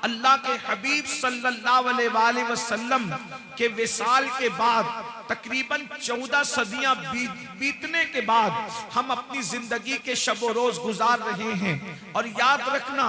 अल्लाह के हबीब सल्लल्लाहु अलैहि वसल्लम के विसाल के बाद तकरीबन 14 सदियां बीतने के बाद हम अपनी जिंदगी के शब रोज गुजार रहे हैं। और याद रखना,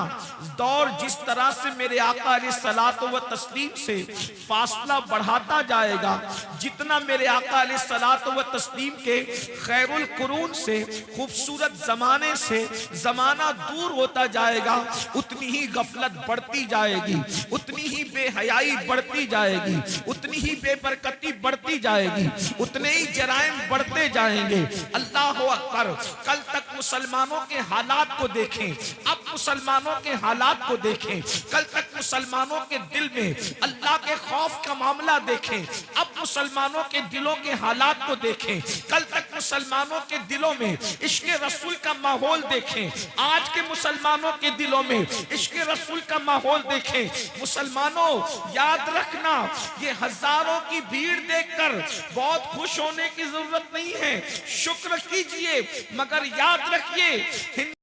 दौर जिस तरह से मेरे आका अलैहिस्सलातो व तस्लीम से फासला बढ़ाता जाएगा, जितना मेरे आका अलैहिस्सलातो व तस्लीम के खैरुल कुरून से, खूबसूरत जमाने से जमाना दूर होता जाएगा, उतनी ही गफलत बढ़ती जाएगी, उतनी ही बेहयाई बढ़ती जाएगी, उतनी ही बेबरकती बढ़ती जाएगी, उतने ही जराइम बढ़ते जाएंगे। अल्लाह अकबर। कल तक मुसलमानों के हालात को देखें, अब मुसलमानों के हालात को देखें। कल तक मुसलमानों के दिल में अल्लाह के खौफ का मामला देखें, अब मुसलमानों के दिलों के हालात को देखें। कल तक मुसलमानों के दिलों में इश्क रसूल का माहौल देखें, आज के मुसलमानों के दिलों में इश्क रसूल का माहौल देखें। मुसलमानों याद रखना, ये हजारों की भीड़ देखकर बहुत खुश होने की जरूरत नहीं है, शुक्र कीजिए, मगर याद रखिए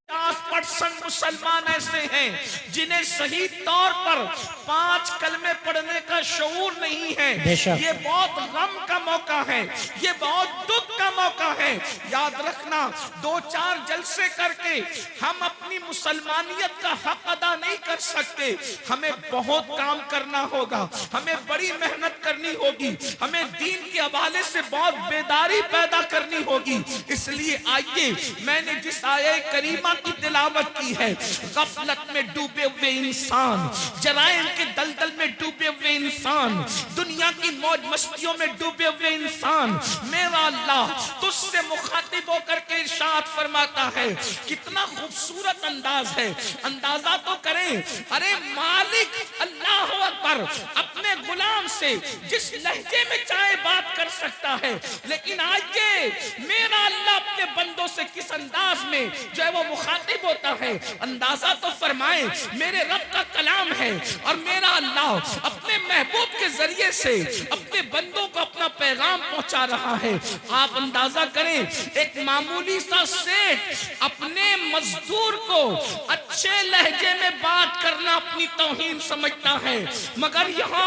50% मुसलमान ऐसे हैं जिन्हें सही तौर पर 5 कलमे पढ़ने का शऊर नहीं है। ये बहुत गम का मौका है, ये बहुत दुख का मौका है। याद रखना, 2-4 जलसे करके हम अपनी मुसलमानियत का हक अदा नहीं कर सकते। हमें बहुत काम करना होगा, हमें बड़ी मेहनत करनी होगी, हमें दीन के हवाले से बहुत बेदारी पैदा करनी होगी। इसलिए आइए, मैंने जिस आये करीमा की तिलावत की है, गफलत में डूबे हुए इंसान, जराइम के दलदल में डूबे हुए इंसान, दुनिया की मौज मस्तियों में डूबे हुए इंसान, मेरा अल्लाह तुझसे मुखातिब होकर के इरशाद फरमाता है। कितना खूबसूरत अंदाज है, अंदाजा तो करें। अरे मालिक अल्लाह अकबर अपने गुलाम से जिस लहजे में चाहे बात कर सकता है, लेकिन आज ये मेरा अल्लाह अपने बंदों से किस अंदाज में जो है वो मुखातिब होता है, अंदाजा तो फरमाए। मेरे रब का कलाम है और मेरा अल्लाह अपने महबूब के जरिए से अपने बंदों को अपना पैगाम पहुंचा रहा है। आप अंदाजा करें, एक मामूली सा सेठ अपने मजदूर को अच्छे लहजे में बात करना अपनी तौहीन समझता है, मगर यहाँ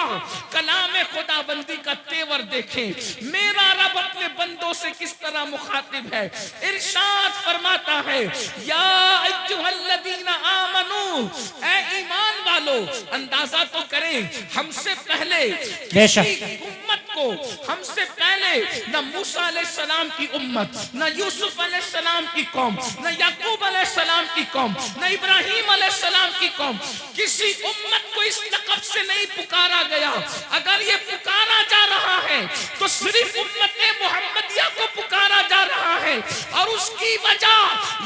कलाम खुदाबंदी का तेवर देखें। मेरा रब अपने बंदों से किस तरह मुखातिब है। इरशाद फरमाता है, या अय्युहल्लज़ीना आमनू, ऐ ईमान वालो। अंदाजा तो करें, हमसे पहले किसी उम्मत को, हमसे पहले न मूसा अलैहिस्सलाम की उम्मत, न यूसुफ अलैहिस्सलाम की कौम, न याकूब अलैहिस्सलाम की कौम, न इब्राहिम अलैहिस्सलाम की कौम, किसी उम्मत को इस लक़ब से नहीं पुकारा गया। अगर ये पुकारा जा रहा है तो सिर्फ उम्मत मुहम्मदिया को पुकारा जा रहा है, और उसकी वजह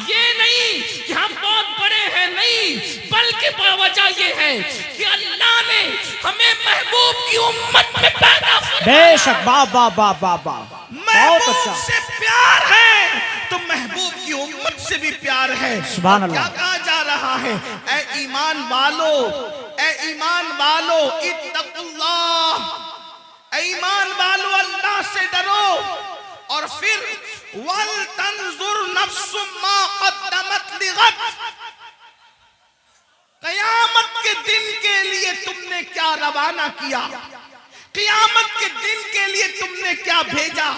ये नहीं कि हम बहुत बड़े हैं, नहीं, बल्कि वजह ये है कि अल्लाह ने हमें महबूब की उम्मत में पैदा किया। बेशक, बाबा बाबा बाबा, बहुत अच्छा। से प्यार है तो महबूब की उम्मत से भी प्यार है। सुभान अल्लाह। क्या कहा जा रहा है? ऐ ईमान वालो, ऐ ईमान वालो, इत्तकुल्लाह, ऐ ईमान वालो अल्लाह से डरो। और फिर वल तंजुर नफ्सुम मा क़द्दमत लिगद, क़यामत के दिन के लिए तुमने क्या रवाना किया, क़यामत के दिन के लिए तुमने क्या भेजा,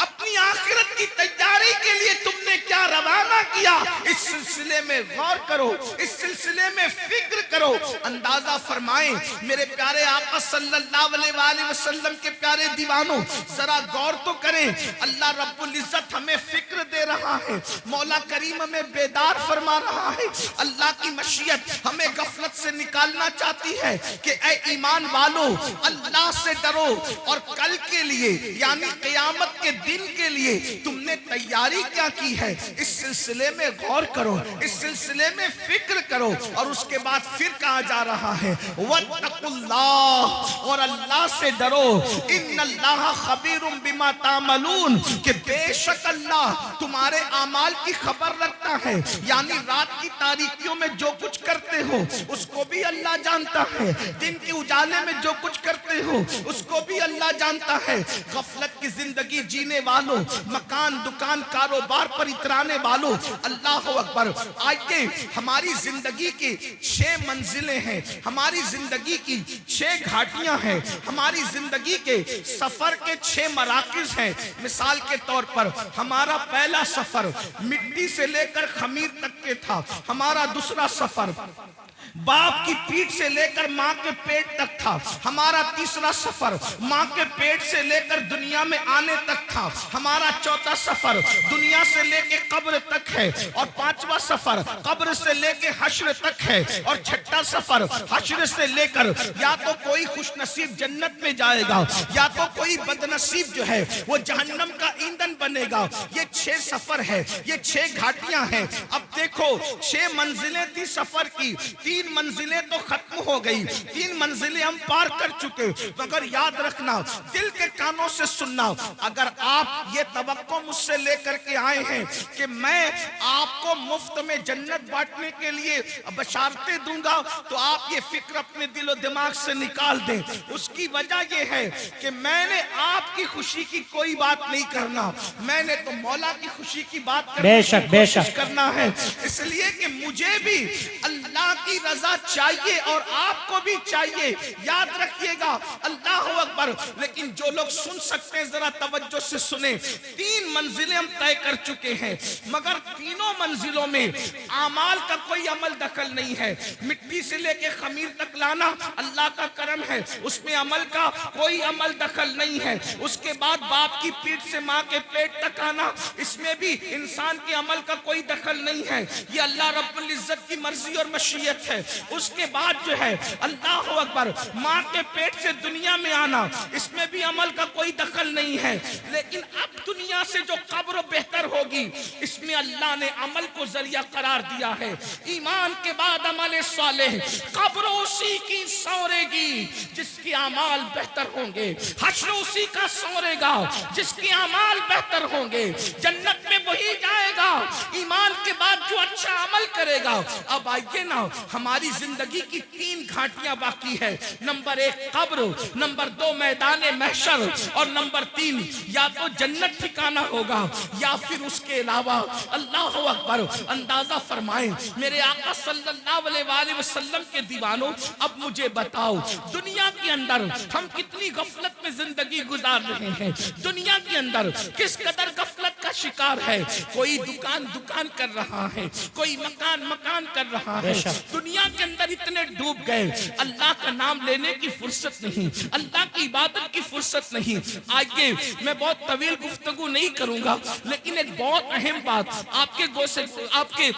अपनी आखिरत की तैयारी के लिए तुमने क्या रवाना किया। इस सिलसिले में गौर करो, इस सिलसिले में फिक्र करो। अंदाजा फरमाएं मेरे प्यारे आका सल्लल्लाहु अलैहि वसल्लम के प्यारे दीवानों, जरा गौर तो करें। अल्लाह रब्बुल इज्जत हमें फिक्र दे रहा है, मौला करीम हमें बेदार फरमा रहा है। अल्लाह की मशीयत हमें गफलत से निकालना चाहती है कि ऐ ईमान वालो अल्लाह से डरो, और कल के लिए यानी क़यामत के दिन के लिए तुमने तैयारी क्या की है, इस सिलसिले में गौर करो, इस सिलसिले में फिक्र करो। और उसके बाद फिर कहा जा रहा है वत्तकुल्लाह, और अल्लाह से डरो, इन्नल्लाह खबीरुम बिमा तामलून, कि बेशक अल्लाह तुम्हारे आमाल की खबर रखता है। यानी रात की तारीकियों में जो कुछ करते हो उसको भी अल्लाह जानता है, दिन के उजाले में जो कुछ करते हो उसको भी अल्लाह जानता है। गफलत की जिंदगी जीने वालों, वालों, मकान दुकान कारोबार पर इतराने वालों, अल्लाह अकबर। आइए, हमारी जिंदगी की 6 मंजिलें हैं, हमारी जिंदगी की 6 घाटियां हैं, हमारी जिंदगी के सफर के 6 मराकिज हैं। मिसाल के तौर पर हमारा पहला सफर मिट्टी से लेकर खमीर तक के था, हमारा दूसरा सफर बाप की पीठ से लेकर माँ के पेट तक था, हमारा तीसरा सफर माँ के पेट से लेकर दुनिया में आने तक था, हमारा चौथा सफर दुनिया से लेकर कब्र तक है, और 5वां सफर कब्र से लेकर हश्र तक है, और 6ठा सफर हश्र से लेकर या तो कोई खुशनसीब जन्नत में जाएगा या तो कोई बदनसीब जो है वो जहन्नम का ईंधन बनेगा। ये 6 सफर है, ये 6 घाटियां हैं। अब देखो, 6 मंजिलें थी सफर की, 3 मंजिलें तो खत्म हो गई, 3 मंजिलें हम पार कर चुके। मगर याद रखना, दिल के कानों से सुनना, अगर आप ये तवक्को मुझसे लेकर के आए हैं कि मैं आपको मुफ्त में जन्नत बांटने के लिए बशारतें दूंगा, तो आप ये फिक्र अपने दिलो दिमाग से निकाल दें। उसकी वजह ये है कि मैंने आपकी खुशी की कोई बात नहीं करना, मैंने तो मौला की खुशी की बात करना है। इसलिए कि मुझे भी अल्लाह की रजा चाहिए और आपको भी चाहिए। याद रखिएगा, अल्लाह अकबर। लेकिन जो लोग सुन सकते हैं जरा तवज्जो से सुने। 3 मंजिलें हम तय कर चुके हैं, मगर तीनों मंजिलों में आमाल का कोई अमल दखल नहीं है। मिट्टी से लेके खमीर तक लाना अल्लाह का करम है, उसमें अमल का कोई अमल दखल नहीं है। उसके बाद बाप की पीठ से माँ के पेट तक आना, इसमें भी इंसान के अमल का कोई दखल नहीं है। ये अल्लाह रब्बुल इज्जत की मर्जी और मशीयत है। उसके बाद जो है अल्लाह अकबर, माँ के पेट से दुनिया में आना, इसमें भी अमल का कोई दखल नहीं है। लेकिन अब दुनिया से जो कब्र बेहतर होगी, इसमें अल्लाह ने अमल को जरिया करार दिया है। ईमान के बाद अमल सालेह, कब्र उसी की सौरेगी जिसके अमाल बेहतर होंगे, हश्र उसी का सौरेगा जिसके अमाल बेहतर होंगे, जन्नत में वही जाएगा ईमान के बाद जो अच्छा अमल करेगा। अब आइए ना, हमारी जिंदगी की 3 घाटियां बाकी है। नंबर 1 कब्र, नंबर 2 मैदान महशर, और नंबर 3 या तो जन्नत ठिकाना होगा या फिर उसके अलावा। अल्लाह अकबर। अंदाजा फरमाएं मेरे आका सल्लल्लाहु अलैहि वसल्लम के दीवानों, अब मुझे बताओ दुनिया के अंदर हम कितनी गफलत में जिंदगी गुजार रहे हैं। दुनिया के अंदर किस कदर गफलत का शिकार है। कोई दुकान कर रहा है, कोई मकान कर रहा है। दुनिया के अंदर इतने डूब गए, अल्लाह का नाम लेने की फुर्सत नहीं, अल्लाह की इबादत की फुर्सत नहीं। आगे मैं बहुत तवील गुफ्तगू नहीं करूंगा, लेकिन एक बहुत अहम बात आपके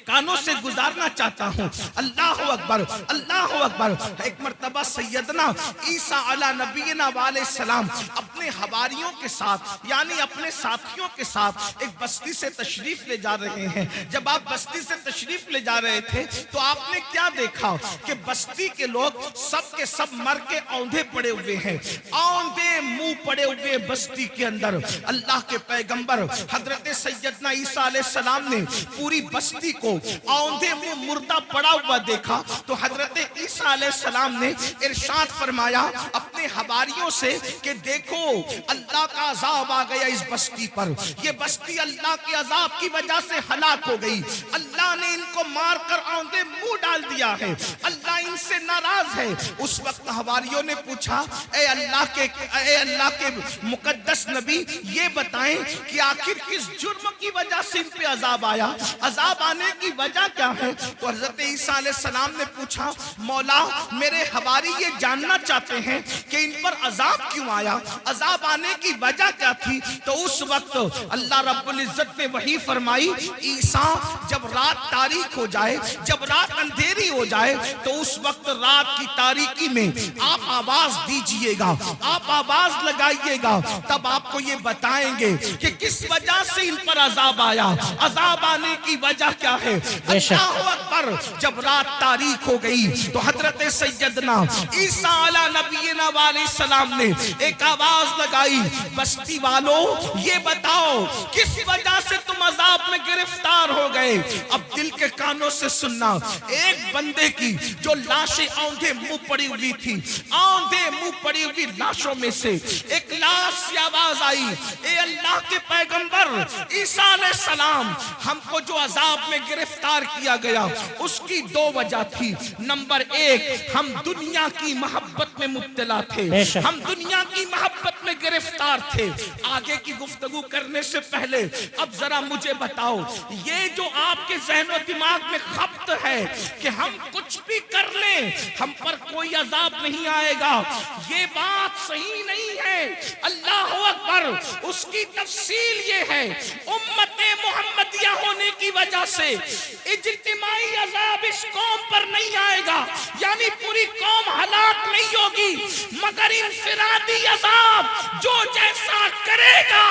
कानों से गुजारना चाहता हूं। अल्लाह अकबर, अल्लाह अकबर। एक मर्तबा सैयदना ईसा अला नबीना वाले सलाम अपने हवारियों के साथ, यानी अपने साथियों के साथ एक बस्ती से तशरीफ ले जा रहे हैं। जब आप बस्ती से तशरीफ ले जा रहे थे तो आपने क्या देखा कि बस्ती के लोग सब के सब मर के औंधे पड़े हुए हैं, औंधे मुंह पड़े हुए बस्ती के अंदर। अल्लाह के पैगंबर हजरत सैयदना ईसा अलैहिस्सलाम ने पूरी बस्ती को औंधे मुंह मुर्दा पड़ा हुआ देखा, तो हजरत ईसा अलैहिस्सलाम ने इरशाद फरमाया अपने हवारियों से कि देखो अल्लाह का अजाब आ गया इस बस्ती पर, ये बस्ती अल्लाह के अजाब की वजह से हलाक हो गई। अल्लाह ने इनको मार कर औंधे मुंह डाल दिया है, अल्लाह इनसे नाराज है। उस वक्त हवारियों ने पूछा, ए अल्लाह के मुकद्दस नबी, ये बताएं कि आखिर किस जुर्म की वजह से इन पे अजाब आया, अजाब आने की वजह क्या है। तो हजरत ईसा अलैहिस्सलाम ने पूछा, मौला मेरे हवारी ये जानना चाहते हैं कि इन पर अजाब क्यों आया, अजाब आने की वजह क्या थी। तो उस वक्त अल्लाह रब्बुल इज्जत ने वही फरमाई, ईसा जब रात तारीक हो जाए, जब रात अंधेरी हो जाए, तो उस वक्त रात की तारीकी में आप आवाज दीजिएगा, आप आवाज लगाइएगा, तब आपको ये बताएंगे कि किस वजह से इन पर अजाब आया, अजाब आने की वजह क्या है। अल्लाहु अकबर। जब रात तारीक हो गई तो हजरत सैयदना ईसा अला नबीना वाले सलाम ने एक आवाज लगाई, बस्ती वालों ये बताओ किस वजह से तुम अजाब में गिरफ्तार हो गए। अब अब दिल के कानों से सुनना। एक बंदे की जो लाशें औंधे मुंह पड़ी हुई थी, औंधे मुंह पड़ी हुई लाशों में से एक लाश से आवाज आई, ए अल्लाह के पैगंबर ईसा अलैहिस्सलाम, हमको जो अजाब में गिरफ्तार किया गया उसकी दो वजह थी। नंबर एक, हम दुनिया की मोहब्बत में मुब्तला थे, हम दुनिया की मोहब्बत में गिरफ्तार थे। आगे की गुफ्तगू करने से पहले अब जरा मुझे बताओ, ये जो आपके ज़हन दिमाग में खप्त है कि हम कुछ भी कर लें हम पर कोई अजाब नहीं आएगा, ये बात सही नहीं है। अल्लाह अकबर। उसकी तफसील ये है, उम्मते मुहम्मदिया होने की वजह से इज्तिमाई अजाब इस कौम पर नहीं आएगा, यानी पूरी कौम हलाक नहीं होगी, मगर इनफिरादी अजाब जो जैसा करेगा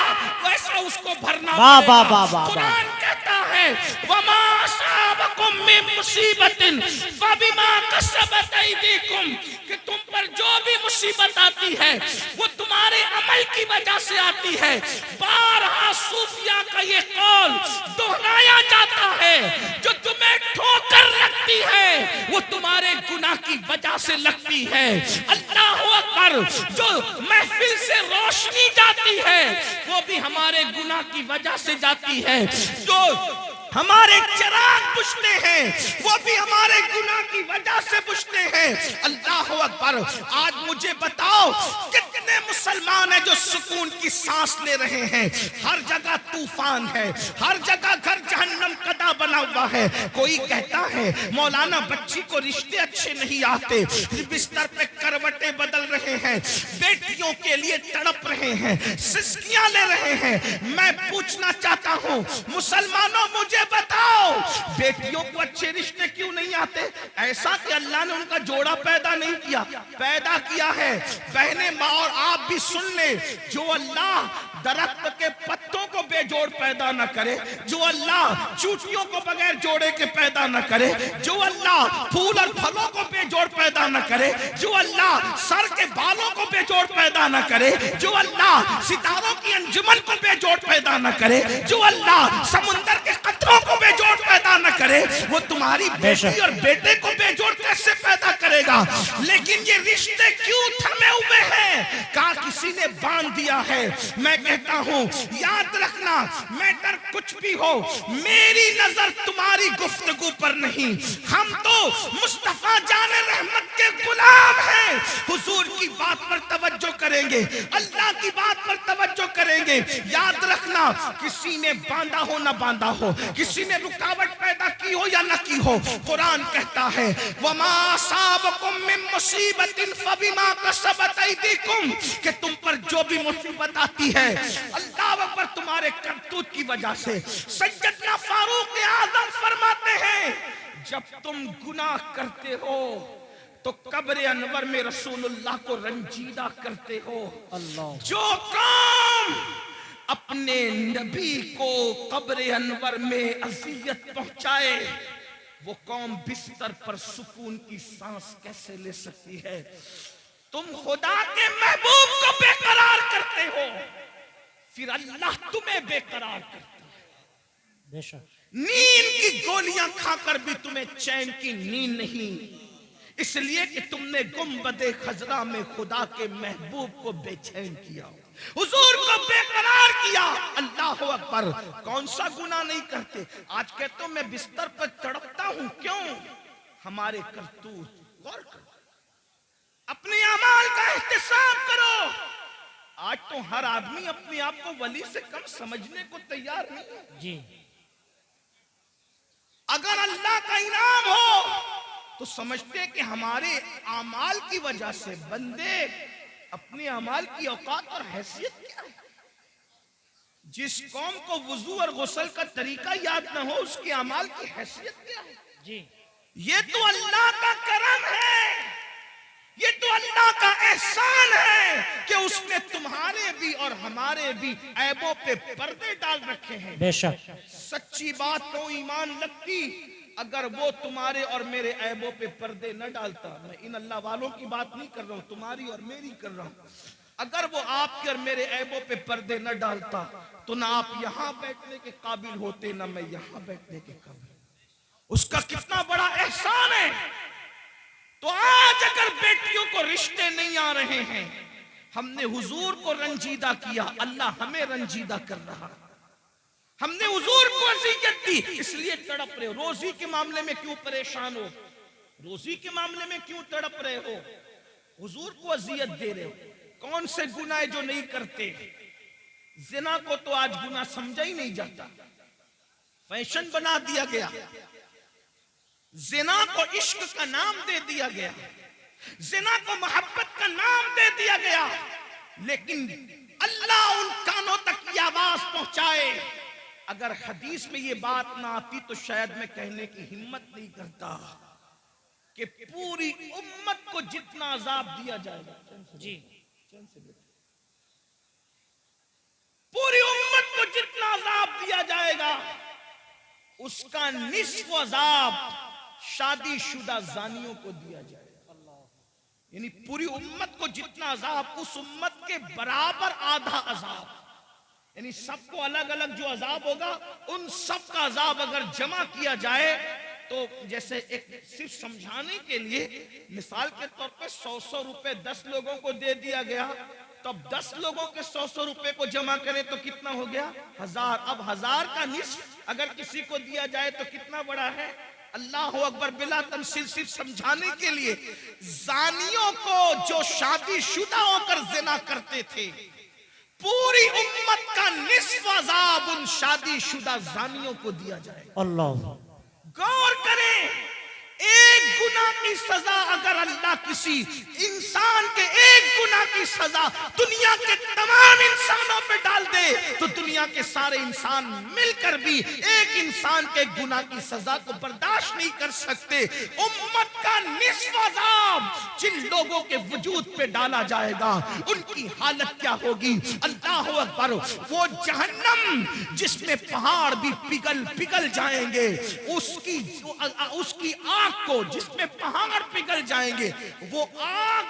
वैसा उसको भरना पड़ेगा। कुरान कहता है, वमा असाबकुम मिन मुसीबतिन फबिमा कसबत ऐदीकुम, कि तुम पर जो भी मुसीबत आती है वो तुम्हारे अमल की वजह से आती है। बारहा सूफिया का ये कौल दोहराया जाता है, जो तुम्हें ठोकर लगती है वो तुम्हारे गुनाह की वजह से लगती है। अल्लाह अकबर। जो महफिल से रोशनी जाती है वो भी हमारे गुनाह की वजह से जाती है, जो हमारे चिराग बुझते हैं वो भी हमारे गुनाह की वजह से बुझते हैं। अल्लाह अकबर। आज मुझे बताओ कितने मुसलमान हैं जो सुकून की सांस ले रहे हैं? हर जगह तूफान है, हर जगह घर जहन्नम कदा बना हुआ है। कोई कहता है मौलाना बच्ची को रिश्ते अच्छे नहीं आते, बिस्तर पे करवटें बदल रहे हैं, बेटियों के लिए तड़प रहे हैं, सिसकियां ले रहे हैं। मैं पूछना चाहता हूं मुसलमानों, मुझे बताओ बेटियों को अच्छे रिश्ते क्यों नहीं आते? ऐसा कि अल्लाह ने उनका जोड़ा पैदा नहीं किया, पैदा किया है। बहने माँ और आप भी सुन ले, जो अल्लाह दरख्त के पत्तों को बेजोड़ पैदा न करे, जो अल्लाह चूटियों को बगैर जोड़े के पैदा न करे, जो अल्लाह फूल और फलों को बेजोड़ पैदा न करे, जो अल्लाह सर के बालों को बेजोड़ पैदा न करे, जो अल्लाह सितारों की अंजुमन को बेजोड़ पैदा न करे, जो अल्लाह समुंदर के कतरों को बेजोड़ पैदा न करे, वो तुम्हारी बेटी और बेटे को बेजोड़ कैसे पैदा करेगा? लेकिन ये रिश्ते क्यों थमे हुए हैं? कहा किसी ने बांध दिया है। मैं कहता हूं याद रखना, मैटर कुछ भी हो, मेरी नजर तुम्हारी गुफ्तगू पर नहीं। हम तो मुस्तफा जाने रहमत के गुलाम हैं। हुजूर की बात पर तवज्जो करेंगे, अल्लाह की बात पर तवज्जो करेंगे। याद रखना, किसी ने बांधा हो ना बांधा हो, किसी ने रुकावट पैदा की हो या न की हो, कुरान कहता है वमा असाबकुम मिन मुसीबतिन फबिमा कसबत ऐदीकुम, कि तुम पर जो भी मुसीबत आती है अल्लाह अकबर तुम्हारे करतूत की वजह से। सैयदना फारूक आजम फरमाते हैं, जब तुम गुनाह करते हो तो कब्र अनवर में रसूलुल्लाह को रंजीदा करते हो। अल्लाह। जो काम अपने नबी को कब्र अनवर में अज़ियत पहुंचाए, वो कौम बिस्तर पर सुकून की सांस कैसे ले सकती है? तुम खुदा के महबूब को बेकरार करते हो, फिर अल्लाह तुम्हें बेकरार करता है। बेशक। नींद की गोलियां खाकर भी तुम्हें चैन की नींद नहीं, इसलिए कि तुमने गुंबदे खजरा में खुदा के महबूब को बेचैन किया, हुजूर को बेकरार किया। अल्लाह अकबर। कौन सा गुनाह नहीं करते? आज कहते हो मैं बिस्तर पर तड़पता हूं, क्यों? हमारे करतूत। गौर करो, अपने अमाल का एहतिसाब करो। आज तो हर आदमी अपने आप को वली से कम समझने को तैयार नहीं जी। अगर अल्लाह का इनाम हो तो समझते कि हमारे अमाल की वजह से बंदे अपने अमाल की औकात और हैसियत क्या है। जिस कौम को वुजू और गुस्ल का तरीका याद न हो, उसके अमाल की हैसियत क्या है जी। ये तो अल्लाह का करम है, ये तो अल्लाह का एहसान है कि उसने तुम्हारे भी और हमारे भी ऐबों पे पर्दे डाल रखे हैं। बेशक। सच्ची बात को ईमान लगती अगर वो तुम्हारे और मेरे ऐबों पे पर्दे न डालता। मैं इन अल्लाह वालों की बात नहीं कर रहा हूं, तुम्हारी और मेरी कर रहा हूं। अगर वो आपके और मेरे ऐबों पे पर्दे न डालता तो ना आप यहां बैठने के काबिल होते, ना मैं यहां बैठने के काबिल। उसका कितना बड़ा एहसान है। तो आज अगर बेटियों को रिश्ते नहीं आ रहे हैं, हमने हुजूर को रंजीदा किया, अल्लाह हमें रंजीदा कर रहा। हमने हुजूर को अज़ियत दी, इसलिए तड़प रहे हो। रोजी के मामले में क्यों परेशान हो? रोजी के मामले में क्यों तड़प रहे हो? हुजूर को अज़ियत दे रहे हो। कौन से गुनाह जो नहीं करते? जिना को तो आज गुनाह समझा ही नहीं जाता, फैशन बना दिया गया। जिना को इश्क का नाम दे दिया गया, जिना को मोहब्बत का नाम दे दिया गया। लेकिन अल्लाह उन कानों तक ये आवाज पहुंचाए। अगर हदीस में ये बात ना आती तो शायद मैं कहने की हिम्मत नहीं करता कि पूरी उम्मत को जितना अजाब दिया जाएगा, जी पूरी उम्मत को जितना अजाब दिया जाएगा, उसका निस्फ अजाब शादीशुदा जानियों को दिया जाएगा। यानी पूरी उम्मत को जितना अजाब, उस उम्मत के बराबर आधा अजाब, यानी सबको अलग अलग जो अजाब होगा, उन सब का अजाब अगर जमा किया जाए तो जैसे एक सिर्फ समझाने के लिए मिसाल के तौर पे 100 रुपए 10 लोगों को दे दिया गया, तो अब 10 लोगों के 100 रुपए को जमा करें तो कितना हो गया? 1000। अब 1000 का निस्फ अगर किसी को दिया जाए तो कितना बड़ा है? अल्लाह अकबर। बिला तमसील सिर्फ समझाने के लिए, जानियों को जो शादीशुदा होकर जिना करते थे, पूरी उम्मत का निस्फ अजाब उन शादीशुदा जानियों को दिया जाए। अल्लाह। गौर करें, एक गुनाह की सजा अगर अल्लाह किसी इंसान के एक गुनाह की सजा दुनिया के तमाम इंसानों पे डाल दे, तो दुनिया के सारे इंसान मिलकर भी एक इंसान के गुनाह की सजा को बर्दाश्त नहीं कर सकते। उम्मत का निस्फ अज़ाब जिन लोगों के वजूद पे डाला जाएगा, उनकी हालत क्या होगी? अल्लाह अकबर। वो जहन्नम जिसमें पहाड़ भी पिघल जाएंगे, उसकी आग को जिसमें पहाड़ पिघल जाएंगे, वो आग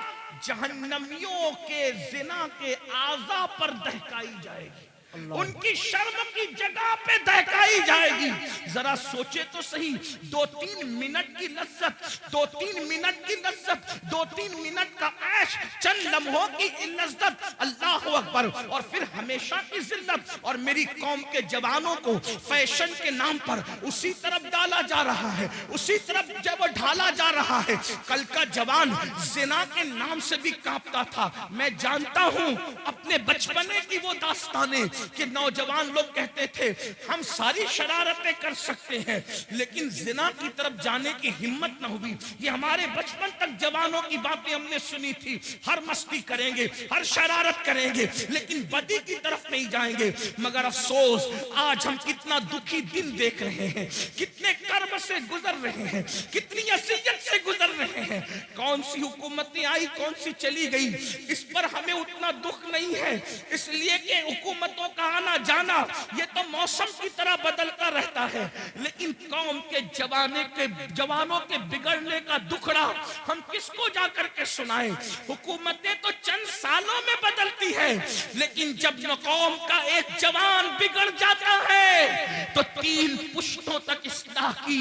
जहन्नमियों के जिना के आज़ा पर दहकाई जाएगी, उनकी शर्म की जगह पे दहकाई जाएगी। जरा सोचे तो सही, 2-3 मिनट की लज्जत, 2-3 मिनट की लज्जत, 2-3 मिनट का ऐश, चंद लम्हों की लज्जत, अल्लाह अकबर। और फिर हमेशा की जिल्लत। और मेरी कौम के जवानों को फैशन के नाम पर उसी तरफ डाला जा रहा है, उसी तरफ जब ढाला जा रहा है। कल का जवान जिना के नाम से भी कांपता था। मैं जानता हूं अपने बचपने की वो दास्तानें कि नौजवान लोग कहते थे हम सारी शरारतें कर सकते हैं, लेकिन जिना की तरफ जाने की हिम्मत न हुई। ये हमारे बचपन तक जवानों की बातें हमने सुनी थी, हर मस्ती करेंगे, हर शरारत करेंगे, लेकिन बदी की तरफ नहीं जाएंगे। मगर अफसोस, आज हम कितना दुखी दिन देख रहे हैं, कितने कर्म से गुजर रहे हैं, कितनी असियत से गुजर रहे हैं। कौन सी हुकूमतें आई, कौन सी चली गई, इस पर हमें उतना दुख नहीं है, इसलिए कि हुकूमतों का आना जाना ये तो मौसम की तरह बदलता रहता है। लेकिन कौम के जवानों के बिगड़ने का दुखड़ा हम किसको जाकर के सुनाएं? हुकूमतें तो चंद सालों में बदलती है, लेकिन जब कौम का एक जवान बिगड़ जाता है तो 3 पुश्तों तक इस्लाह की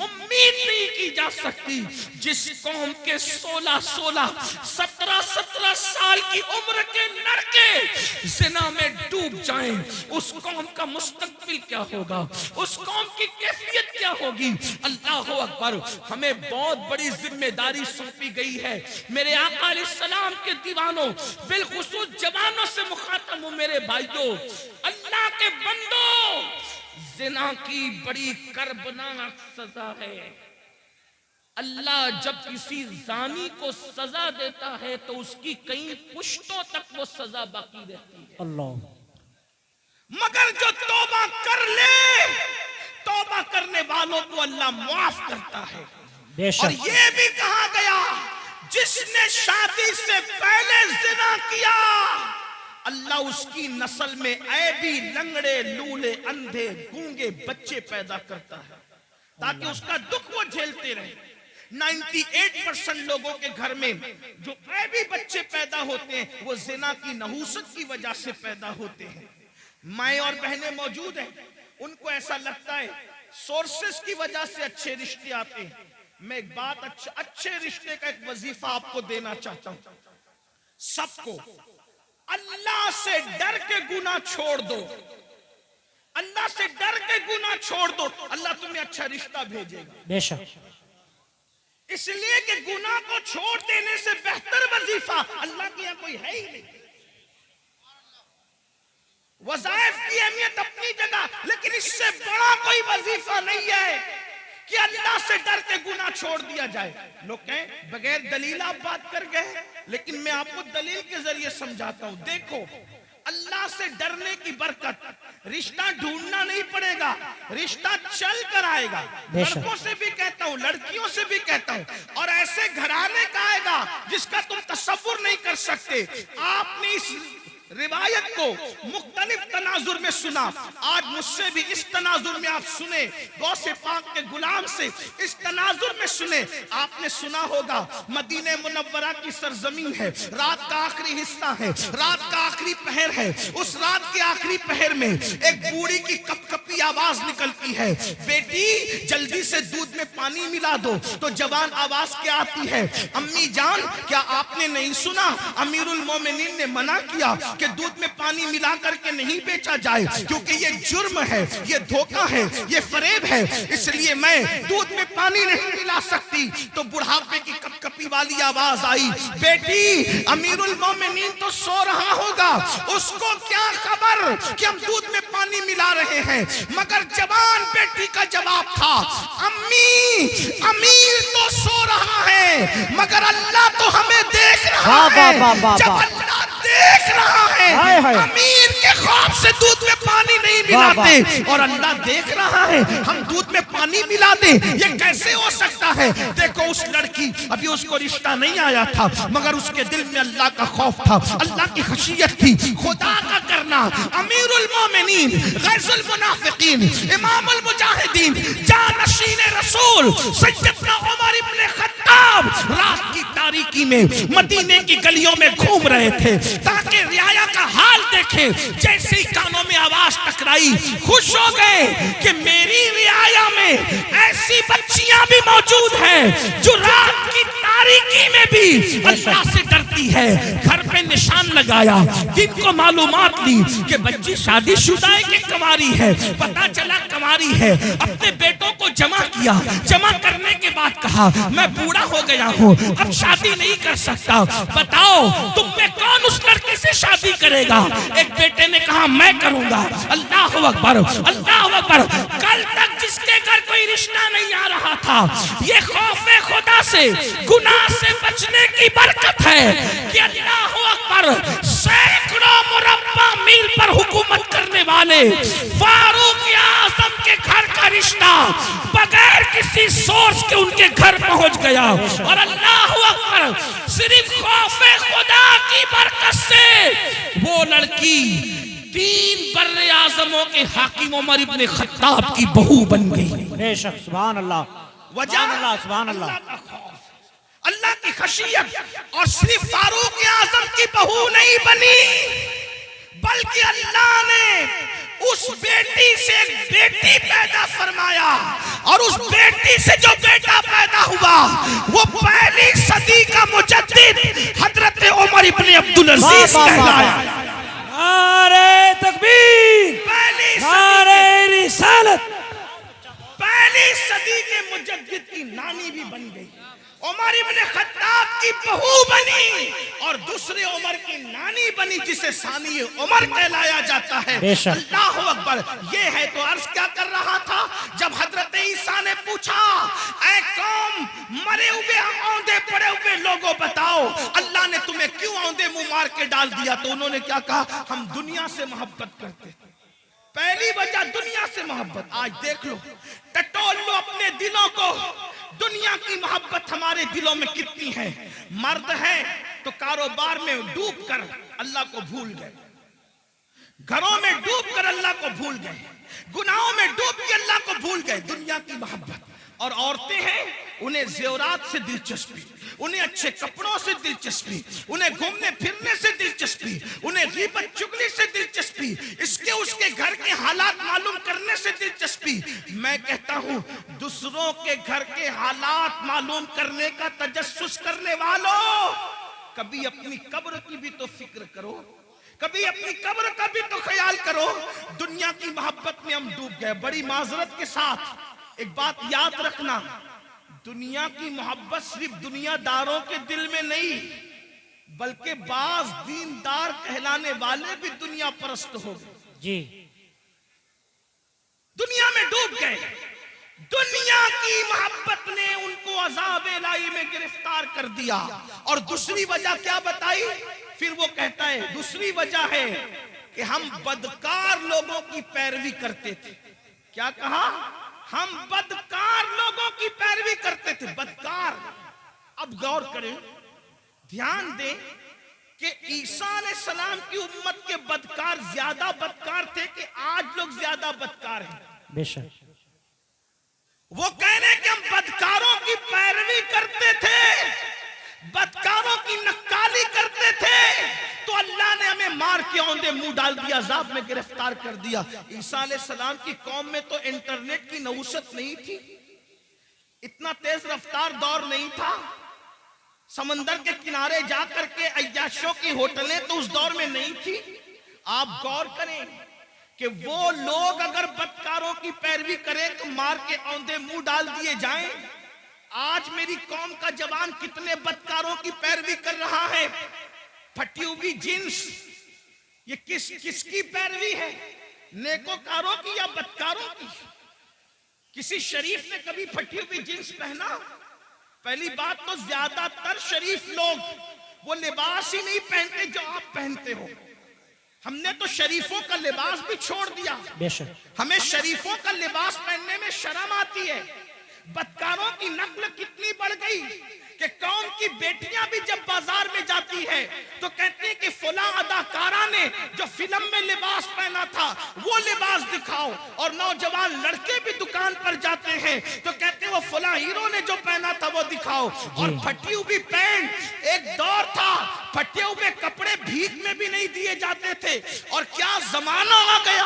उम्मीद नहीं की जा सकती। जिस कौम के 16-16, 17-17 साल की उम्र के लड़के जिना में डूब जाएं, उस कौम का मुस्तकबिल क्या होगा, उस कौम की कैफियत क्या होगी? अल्लाह अकबर। हमें बहुत बड़ी जिम्मेदारी सौंपी गई है। मेरे आका अलैहिस्सलाम के दीवानों, बिलखुसूस जवानों से मुखातब हूं, मेरे भाइयों, अल्लाह के बंदो, जिना की बड़ी कर्बनाक सजा है। अल्लाह जब किसी जानी को सजा देता है तो उसकी कई पुश्तों तक वो सजा बाकी रहती है। अल्लाह। मगर जो तौबा कर ले, तौबा करने वालों को अल्लाह माफ करता है। और ये भी कहा गया, जिसने शादी से पहले जिना किया, अल्लाह उसकी नस्ल में ऐबी, लंगड़े, लूले, अंधे, गूंगे बच्चे पैदा करता है, ताकि उसका दुख वो झेलते रहे। 98% लोगों के घर में जो ऐबी बच्चे पैदा होते हैं वो जिना की नहूसत की वजह से पैदा होते हैं। माएं और बहनें मौजूद हैं, उनको ऐसा लगता है सोर्सेस की वजह से अच्छे रिश्ते आते हैं। मैं एक बात अच्छे रिश्ते का एक वजीफा आपको देना चाहता हूं। सबको अल्लाह से डर के गुनाह छोड़ दो, अल्लाह से डर के गुनाह छोड़ दो, अल्लाह तुम्हें अच्छा रिश्ता भेजेगा बेशक। इसलिए कि गुनाह को छोड़ देने से बेहतर वजीफा अल्लाह के यहाँ कोई है ही नहीं। वज़ाइफ की अहमियत अपनी जगह, लेकिन इससे बड़ा कोई वजीफा नहीं है कि अल्लाह से डर के गुनाह छोड़ दिया जाए। लोग कहें बगैर दलील आप बात कर गए, लेकिन मैं आपको दलील के जरिए समझाता हूं। देखो, अल्लाह से डरने की बरकत, रिश्ता ढूंढना नहीं पड़ेगा, रिश्ता चल कर आएगा। लड़कों से भी कहता हूं, लड़कियों से भी कहता हूं, और ऐसे घराने का आएगा जिसका तुम तसव्वुर नहीं कर सकते। आपने इस रिवायत को मुख्तलिफ तनाजुर में सुना, आज मुझसे भी इस तनाजुर में आप सुने, गौसे पाक के गुलाम से इस तनाजुर में सुने। आपने सुना होगा मदीने मुनव्वरा की सरजमीन है, रात का आखिरी हिस्सा है, रात का आखिरी पहर है। उस रात के आखिरी पहर में एक बूढ़ी की कपकपी आवाज निकलती है, बेटी जल्दी से दूध में पानी मिला दो। तो जवान आवाज क्या आती है, अम्मी जान क्या आपने नहीं सुना, अमीरुल मोमिनीन ने मना किया कि दूध में पानी मिला करके नहीं बेचा जाए, क्योंकि ये जुर्म है, ये धोखा है, ये फरेब है, इसलिए मैं दूध में पानी नहीं मिला सकती। तो बुढ़ापे की कपकपी वाली आवाज आई, बेटी अमीरुल मोमिनीन तो सो रहा होगा, उसको क्या खबर कि हम दूध में पानी मिला रहे हैं। मगर जवान बेटी का जवाब था, अम्मी अमीर तो सो रहा है, मगर अल्लाह तो हमें देख रहा है। जब अल्लाह देख रहा है, अमीर के खौफ से दूध में पानी नहीं मिलाते, और अल्लाह देख रहा है हम दूध में पानी मिला दे, ये कैसे हो सकता है। देखो, उस लड़की अभी उसको रिश्ता नहीं आया था, मगर उसके दिल में अल्लाह का खौफ था, अल्लाह की खशियत थी, खुदा का करना। अमीरुल मोमिनीन, गैजुल मुनाफिकीन, इमामुल मुजाहिदीन, जानशीन रसूल सैयदना उमर इब्न खत्ताब रात की तारीकी में मदीने की गलियों में घूम रहे थे ताकि रियाया का हाल देखे। जैसे ही कानों में आवाज टकराई, खुश हो गए कि मेरी रियाया में ऐसी बच्चियां भी मौजूद हैं जो रात की तारीकी में भी अल्लाह से डरती है। घर पे निशान लगाया, दिन को मालूमात ली कि बच्ची शादीशुदा है कि कुंवारी है। पता चला कुंवारी है। अपने बेटों को जमा किया, जमा करने के बाद कहा, मैं बूढ़ा हो गया हूँ, अब शादी नहीं कर सकता, बताओ तुम में कौन उस लड़के से शादी करेगा। एक बेटे ने कहा, मैं करूंगा। अल्लाह अकबर, अल्लाह अकबर। कल तक जिसके घर कोई रिश्ता नहीं आ रहा था, ये खौफे खुदा से, गुनाह से बचने की बरकत है कि अल्लाह अकबर सैकड़ों मुरब्बा मील पर हुकूमत करने वाले फारूक आजम के घर का रिश्ता बगैर किसी सोर्स के उनके घर पहुंच गया। और अल्लाह अकबर, सिर्फ खौफे खुदा की बरकत से वो लड़की 3 बर्रे आजमों के हाकिम उमर इब्न खत्ताब की बहू बन गई। बेशक, सुभान अल्लाह, वजह अल्लाह, सुभान अल्लाह, अल्लाह की खशियत। और सिर्फ फारूक आजम की बहू नहीं बनी, बल्कि अल्लाह ने उस बेटी से एक बेटी पैदा फरमाया, और उस बेटी से जो बेटा पैदा हुआ वो पहली सदी का मुजद्दिद हजरत उमर इब्न अब्दुल अजीज कहलाया। नारे तकबीर, नारे रिसालत। पहली सदी के मुजद्दिद की नानी भी बन गई, उमर इब्न खत्ताब की बहू बनी, और दूसरे उमर की नानी बनी, जिसे सानी उमर कहलाया जाता है। अल्लाह अकबर। ये है तो अर्ज क्या कर रहा था, जब हजरत ईसा ने पूछा, ऐ कौम मरे हुए औंधे पड़े हुए लोगों, बताओ अल्लाह ने तुम्हें क्यों औंधे मुंह मार के डाल दिया। तो उन्होंने क्या कहा, हम दुनिया से मोहब्बत करते। पहली वजह दुनिया से मोहब्बत। आज देख लो, टटोल लो अपने दिलों को, दुनिया की मोहब्बत हमारे दिलों में कितनी है। मर्द है तो कारोबार में डूब कर अल्लाह को भूल गए, घरों में डूब कर अल्लाह को भूल गए, गुनाहों में डूब के अल्लाह को भूल गए। दुनिया की मोहब्बत। और औरतें हैं, उन्हें ज़ेवरात से दिलचस्पी, उन्हें अच्छे कपड़ों से दिलचस्पी, उन्हें घूमने फिरने से दिलचस्पी, उन्हें गीबत चुगली से दिलचस्पी, इसके उसके घर के हालात मालूम करने से दिलचस्पी। मैं कहता हूं दूसरों के घर के हालात मालूम करने का तजस्सुस करने वालों, कभी अपनी कब्र की भी तो फिक्र करो, कभी अपनी कब्र का भी तो ख्याल करो। दुनिया की मोहब्बत में हम डूब गए। बड़ी माजरत के साथ एक बात याद रखना, दुनिया की मोहब्बत सिर्फ दुनियादारों के दिल में नहीं, बल्कि बाज दीनदार कहलाने वाले भी दुनिया परस्त हो गए जी, दुनिया में डूब गए। दुनिया की मोहब्बत ने उनको अज़ाब इलाही में गिरफ्तार कर दिया। और दूसरी वजह क्या बताई? फिर वो कहता है दूसरी वजह है कि हम बदकार लोगों की पैरवी करते थे। क्या कहा? हम बदकार लोगों की पैरवी करते थे। बदकार, अब गौर करें, ध्यान दें कि ईसा अलैहिस्सलाम की उम्मत के बदकार ज्यादा बदकार थे कि आज लोग ज्यादा बदकार हैं? बेशक। वो कह रहे कि हम बदकारों की पैरवी करते थे, बदकारों की नक्काली करते थे, तो अल्लाह ने हमें मार के औंधे मुंह डाल दिया, अज़ाब में गिरफ्तार कर दिया। ईसा अलैहिस्सलाम की कौम में तो इंटरनेट की नहुसत नहीं थी, इतना तेज रफ्तार दौर नहीं था, समंदर के किनारे जाकर के अय्याशों की होटलें तो उस दौर में नहीं थी। आप गौर करें कि वो लोग अगर बदकारों की पैरवी करें तो मार के औंधे मुंह डाल दिए जाएं। आज मेरी कौम का जवान कितने बदकारों की पैरवी कर रहा है। फटी हुई जींस, ये किसकी पैरवी है? नेकोकारों की या बदकारों की? किसी शरीफ ने कभी फटी हुई जींस पहना? पहली बात तो ज्यादातर शरीफ लोग वो लिबास ही नहीं पहनते जो आप पहनते हो। हमने तो शरीफों का लिबास भी छोड़ दिया। बेशक। हमें शरीफों का लिबास पहनने में शर्म आती है। बदकारों की नस्ल कितनी बढ़ गई कि कौम की बेटियां भी जब बाजार में जाती है तो कहते हैं कि फला अदाकारा ने जो फिल्म में लिबास पहना था वो लिबास दिखाओ। और नौजवान लड़के भी दुकान पर जाते हैं तो कहते हैं वो फला हीरो ने जो पहना था वो दिखाओ। और फटी हुई पैंट, एक दौर था फटे हुए कपड़े भीख में भी नहीं दिए जाते थे, और क्या जमाना आ गया।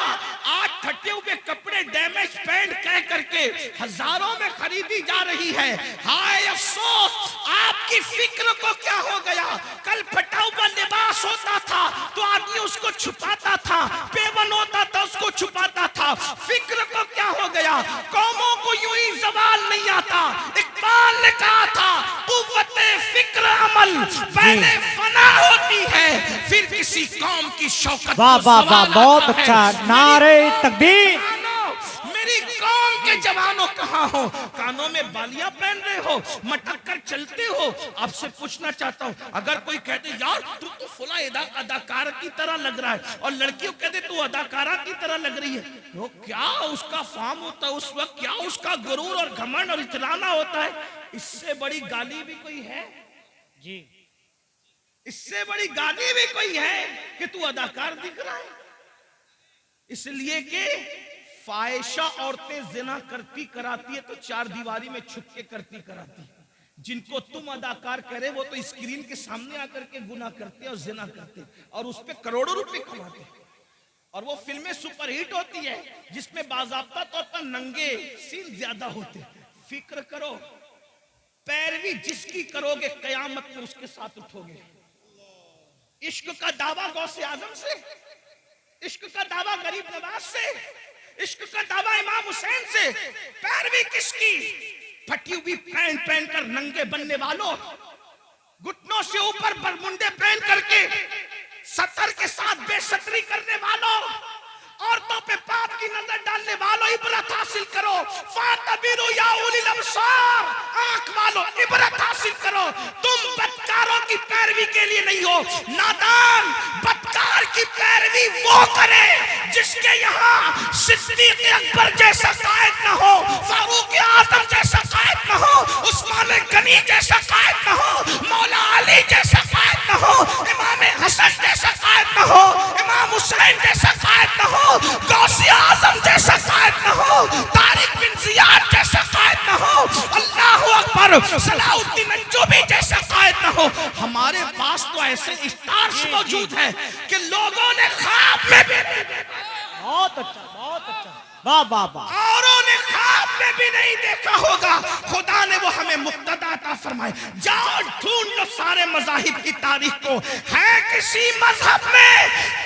आज फटे हुए कपड़े डैमेज पैंट कह करके हजारों में खरीदी जा रही है। हाय अफसोस, आपकी फिक्र को क्या हो गया। कल फटा हुआ लिबास होता था तो आदमी उसको छुपाता था, पेवन होता था उसको छुपाता था। फिक्र को क्या हो गया। कौमों को यूं ही जवाल नहीं आता। इकबाल ने कहा था कुव्वते फिक्र अमल पहले फना होती है फिर किसी कौम की शौकत। वाह वाह वाह, बहुत अच्छा। नारे तकबीर। मेरी कौम के जवानों कहाँ हो? कानों में बालियां पहन रहे हो, मटक कर चलते हो। आपसे पूछना चाहता हूँ, अगर कोई कहते यार तू तो फला अदाकार की तरह लग रहा है, और लड़कियों कहते तू अदाकारा की तरह लग रही है, तो क्या उसका फार्म होता है उस वक्त, क्या उसका गुरूर और घमंड और इतराना होता है। इससे बड़ी गाली भी कोई है जी? इससे बड़ी गाली भी कोई है कि तू अदाकार दिख रहा है? इसलिए कि फाहिशा औरतें जिना करती कराती है तो चार दीवारी में छुप के करती कराती। जिनको तुम अदाकार करे वो तो स्क्रीन के सामने आकर के गुनाह करते और जिना करते और उस पे करोड़ों रुपए कमाते। और वो फिल्में सुपरहिट होती है जिसमें बाज़ाब्ता तौर पर नंगे सीन ज्यादा होते। फिक्र करो, पैरवी जिसकी करोगे कयामत में उसके साथ उठोगे। इश्क का दावा गौसे आजम से, इश्क का दावा गरीब नवाज से, इश्क का दावा इमाम हुसैन से। पैरवी किसकी? फटी हुई पैंट पहनकर नंगे बनने वालों, घुटनों से ऊपर बरमुंडे पहन करके सतर के साथ बेसतरी करने वालों, औरतों पे पाप की नजर डालने वालों, इबरत हासिल करो। फातबिरु या उलिल अबसार, आंख वालों इबरत हासिल करो। तुम बदकारों की पैरवी के लिए नहीं हो। नादान बदकार की पैरवी वो करे जिसके यहाँ सिद्दीक अकबर जैसा कायद न हो, फारूक आजम जैसा कायद न हो, उस्मान गनी जैसा कायद न हो, मौला अली जैसा कायद न हो, इमाम हसन जैसा कायद न हो, इमाम हुसैन जैसा कायद न हो, गौसे आजम जैसा कायद न हो, तारिक बिन जियाद जैसा कायद न हो, अल्लाहु अकबर सलाउद्दीन अय्यूबी जैसा कायद न हो। हमारे पास तो ऐसे स्टार्स मौजूद हैं कि लोगों ने ख्वाब में भी बहुत अच्छा, बहुत अच्छा। वाह वाह वाह। औरों ने ख्वाब में भी नहीं देखा होगा। खुदा ने वो हमें मुक्तदा अता फरमाए। जाओ ढूंढ लो सारे मज़ाहिब की तारीख को, है किसी मजहब में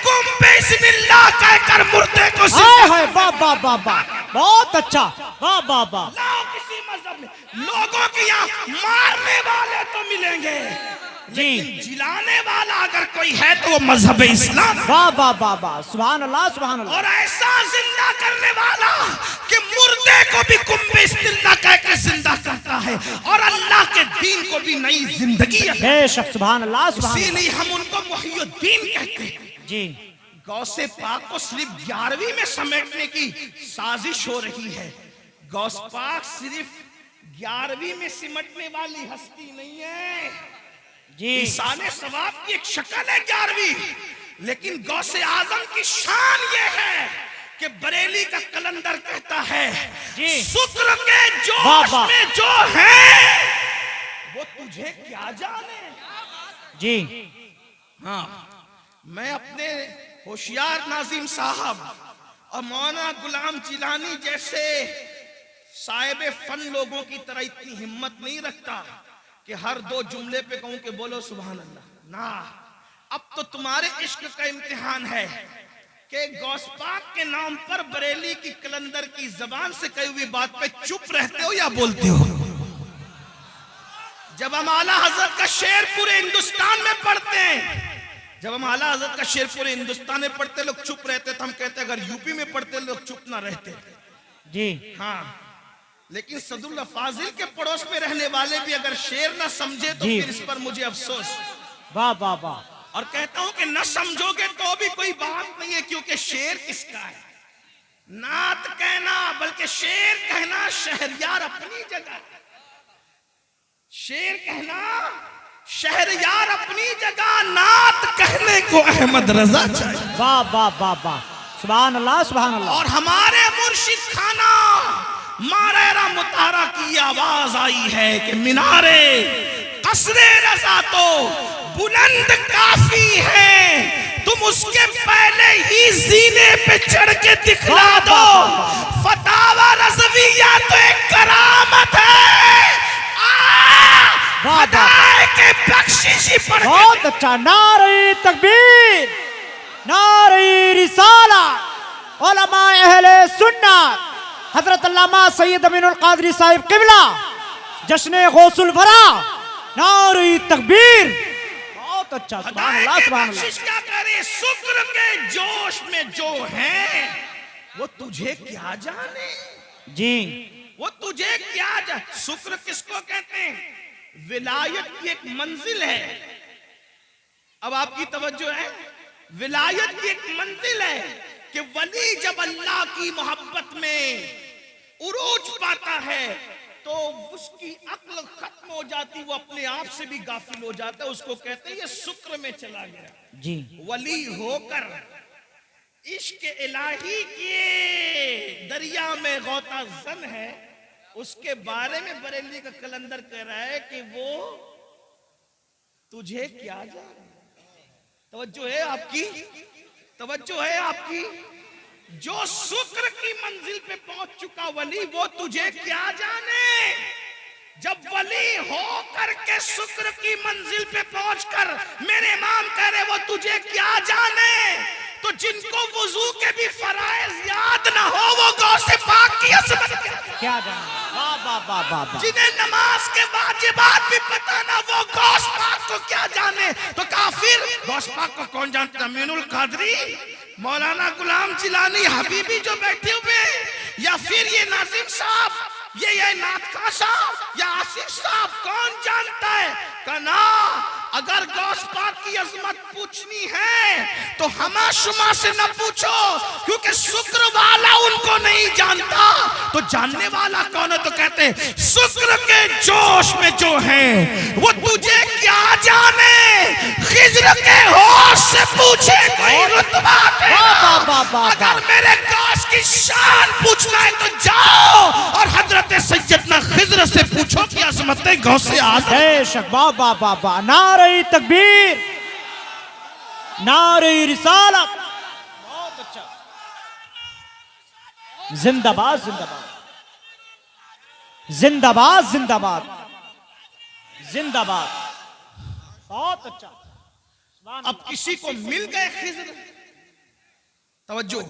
कुम बिस्मिल्लाह कहकर मुर्दे को हाय हाय, वाह वाह वाह वाह, बहुत अच्छा, वाह वाह वाह। लाओ किसी मजहब में। लोगों के यहाँ मारने वाले तो मिलेंगे, लेकिन जिलाने वाला अगर कोई है तो वो मजहब इस्लाम। वाह वाह वाह वाह, सुभान अल्लाह सुभान अल्लाह। और ऐसा जिंदा करने वाला कि मुर्दे को भी कुंभे इस्तिल्लाह कह के जिंदा करता है और अल्लाह के दीन को भी नई जिंदगी। बेशक, सुभान अल्लाह सुभान अल्लाह। इसीलिए हम उनको मुहियुद्दीन कहते हैं जी। गौसे पाक को सिर्फ 11वीं में समेटने की साजिश हो रही है। गौस पाक सिर्फ 11वीं में सिमटने वाली हस्ती नहीं है जी। ईसाने सवाब की एक शक्ल है 11वीं, लेकिन गौसे आजम की शान ये है कि बरेली का कलंदर कहता है जी। शुक्र के वाह जोश वाह। में जो है वो तुझे क्या जाने। जी हाँ, मैं अपने होशियार नाजिम साहब और मौलाना गुलाम जिलानी जैसे साहिब फन लोगों की तरह इतनी हिम्मत नहीं रखता कि हर 2 जुमले पे कहूं कि बोलो सुभान अल्लाह ना। अब तो तुम्हारे इश्क का इम्तिहान है कि गौस पाक के नाम पर बरेली की कलंदर की जबान से कही हुई बात पे चुप रहते हो या बोलते हो। जब हम आला हजरत का शेर पूरे हिंदुस्तान में पढ़ते हैं, जब हम आला हजरत का शेर पूरे हिंदुस्तान में पढ़ते लोग चुप रहते तो हम कहते अगर यूपी में पढ़ते लोग चुप ना रहते। जी हाँ, लेकिन सदुल्ला फाजिल के पड़ोस में रहने वाले भी अगर शेर ना समझे तो जी। फिर इस पर मुझे अफसोस। वाह वाह वाह। और कहता हूं कि न समझोगे तो भी कोई बात नहीं है, क्योंकि शेर किसका है? नात कहना बल्कि शेर कहना शहरयार अपनी जगह, शेर कहना शहरयार अपनी जगह, नात कहने को अहमद रजा चाहिए। वाह वाह वाह वाह, सुभान अल्लाह सुभान अल्लाह। और हमारे मुर्शिद खाना मारेरा मुतारा की आवाज आई है कि मीनारे कसरे रजा तो बुलंद काफी है, तुम उसके पहले ही जीने पे चढ़ के दिखला दो। फतावा रज़विया तो एक करामत है, खुदा के बख्शिशी पर। बहुत अच्छा, नारे तकबीर, नारे रिसाला, उलमा अहले सुन्नत हजरत अल्लामा सैयद अमीनुल कादरी साहिब किबला, जश्न गौसुल वरा, नारे तकबीर। बहुत अच्छा, सुभान अल्लाह सुभान अल्लाह। क्या करे, शुक्र के जोश में जो है वो तुझे क्या जाने। जी वो तुझे क्या जाने। शुक्र किसको कहते हैं? विलायत की एक मंजिल है। अब आपकी तवज्जो है, विलायत की एक मंजिल है कि वली जब अल्लाह की मोहब्बत में उरूज पाता है तो उसकी अक्ल खत्म हो जाती, वो अपने आप से भी गाफिल हो जाता है। उसको कहते हैं ये शुक्र में चला गया। जी वली होकर इश्क इलाही के दरिया में गौता जन है, उसके बारे में बरेली का कलंदर कह रहा है कि वो तुझे क्या जाने। तवज्जो है आपकी, तवज्जो है आपकी। जो शुक्र की मंजिल पे पहुंच चुका वली, वो तुझे क्या जाने। जब वली हो करके शुक्र की मंजिल पे पहुंचकर मेरे इमाम कह रहे वो तुझे क्या जाने, तो जिनको वुजू के भी फराइज याद ना हो वो गौसे पाक की अज़मत क्या जाने। वाह वाह वाह वाह वाह। जिन्हें नमाज के वाजिबात भी पता ना वो गौस पाक को क्या जाने। तो काफिर गौस पाक को कौन जानता? अमीनुल कादरी, मौलाना गुलाम जिलानी, हबीबी जो बैठे हुए, या फिर ये नाजिम साहब, ये नाथका साहब या आसिफ साहब, कौन जानता है? कना अगर गौस पाक की अजमत पूछनी है तो हमा शुमा से न पूछो, क्योंकि शुक्र वाला उनको नहीं जानता। तो जानने वाला कौन है? तो कहते हैं शुक्र के जोश में जो है वो तुझे क्या जाने। खिज्र के होश से पूछे कोई रुतबा तेरा। अगर मेरे गौस की शान पूछना है तो जाओ और हजरत सैयदना खिज्र से पूछो कि अजमत गौसे आज़म। बेशक, वाह वाह वाह वाह, नारे तकबीर, नारे रिसालत। बहुत अच्छा, जिंदाबाद जिंदाबाद जिंदाबाद जिंदाबाद जिंदाबाद। बहुत अच्छा। अब किसी को मिल गए खिज्र, तवज्जो,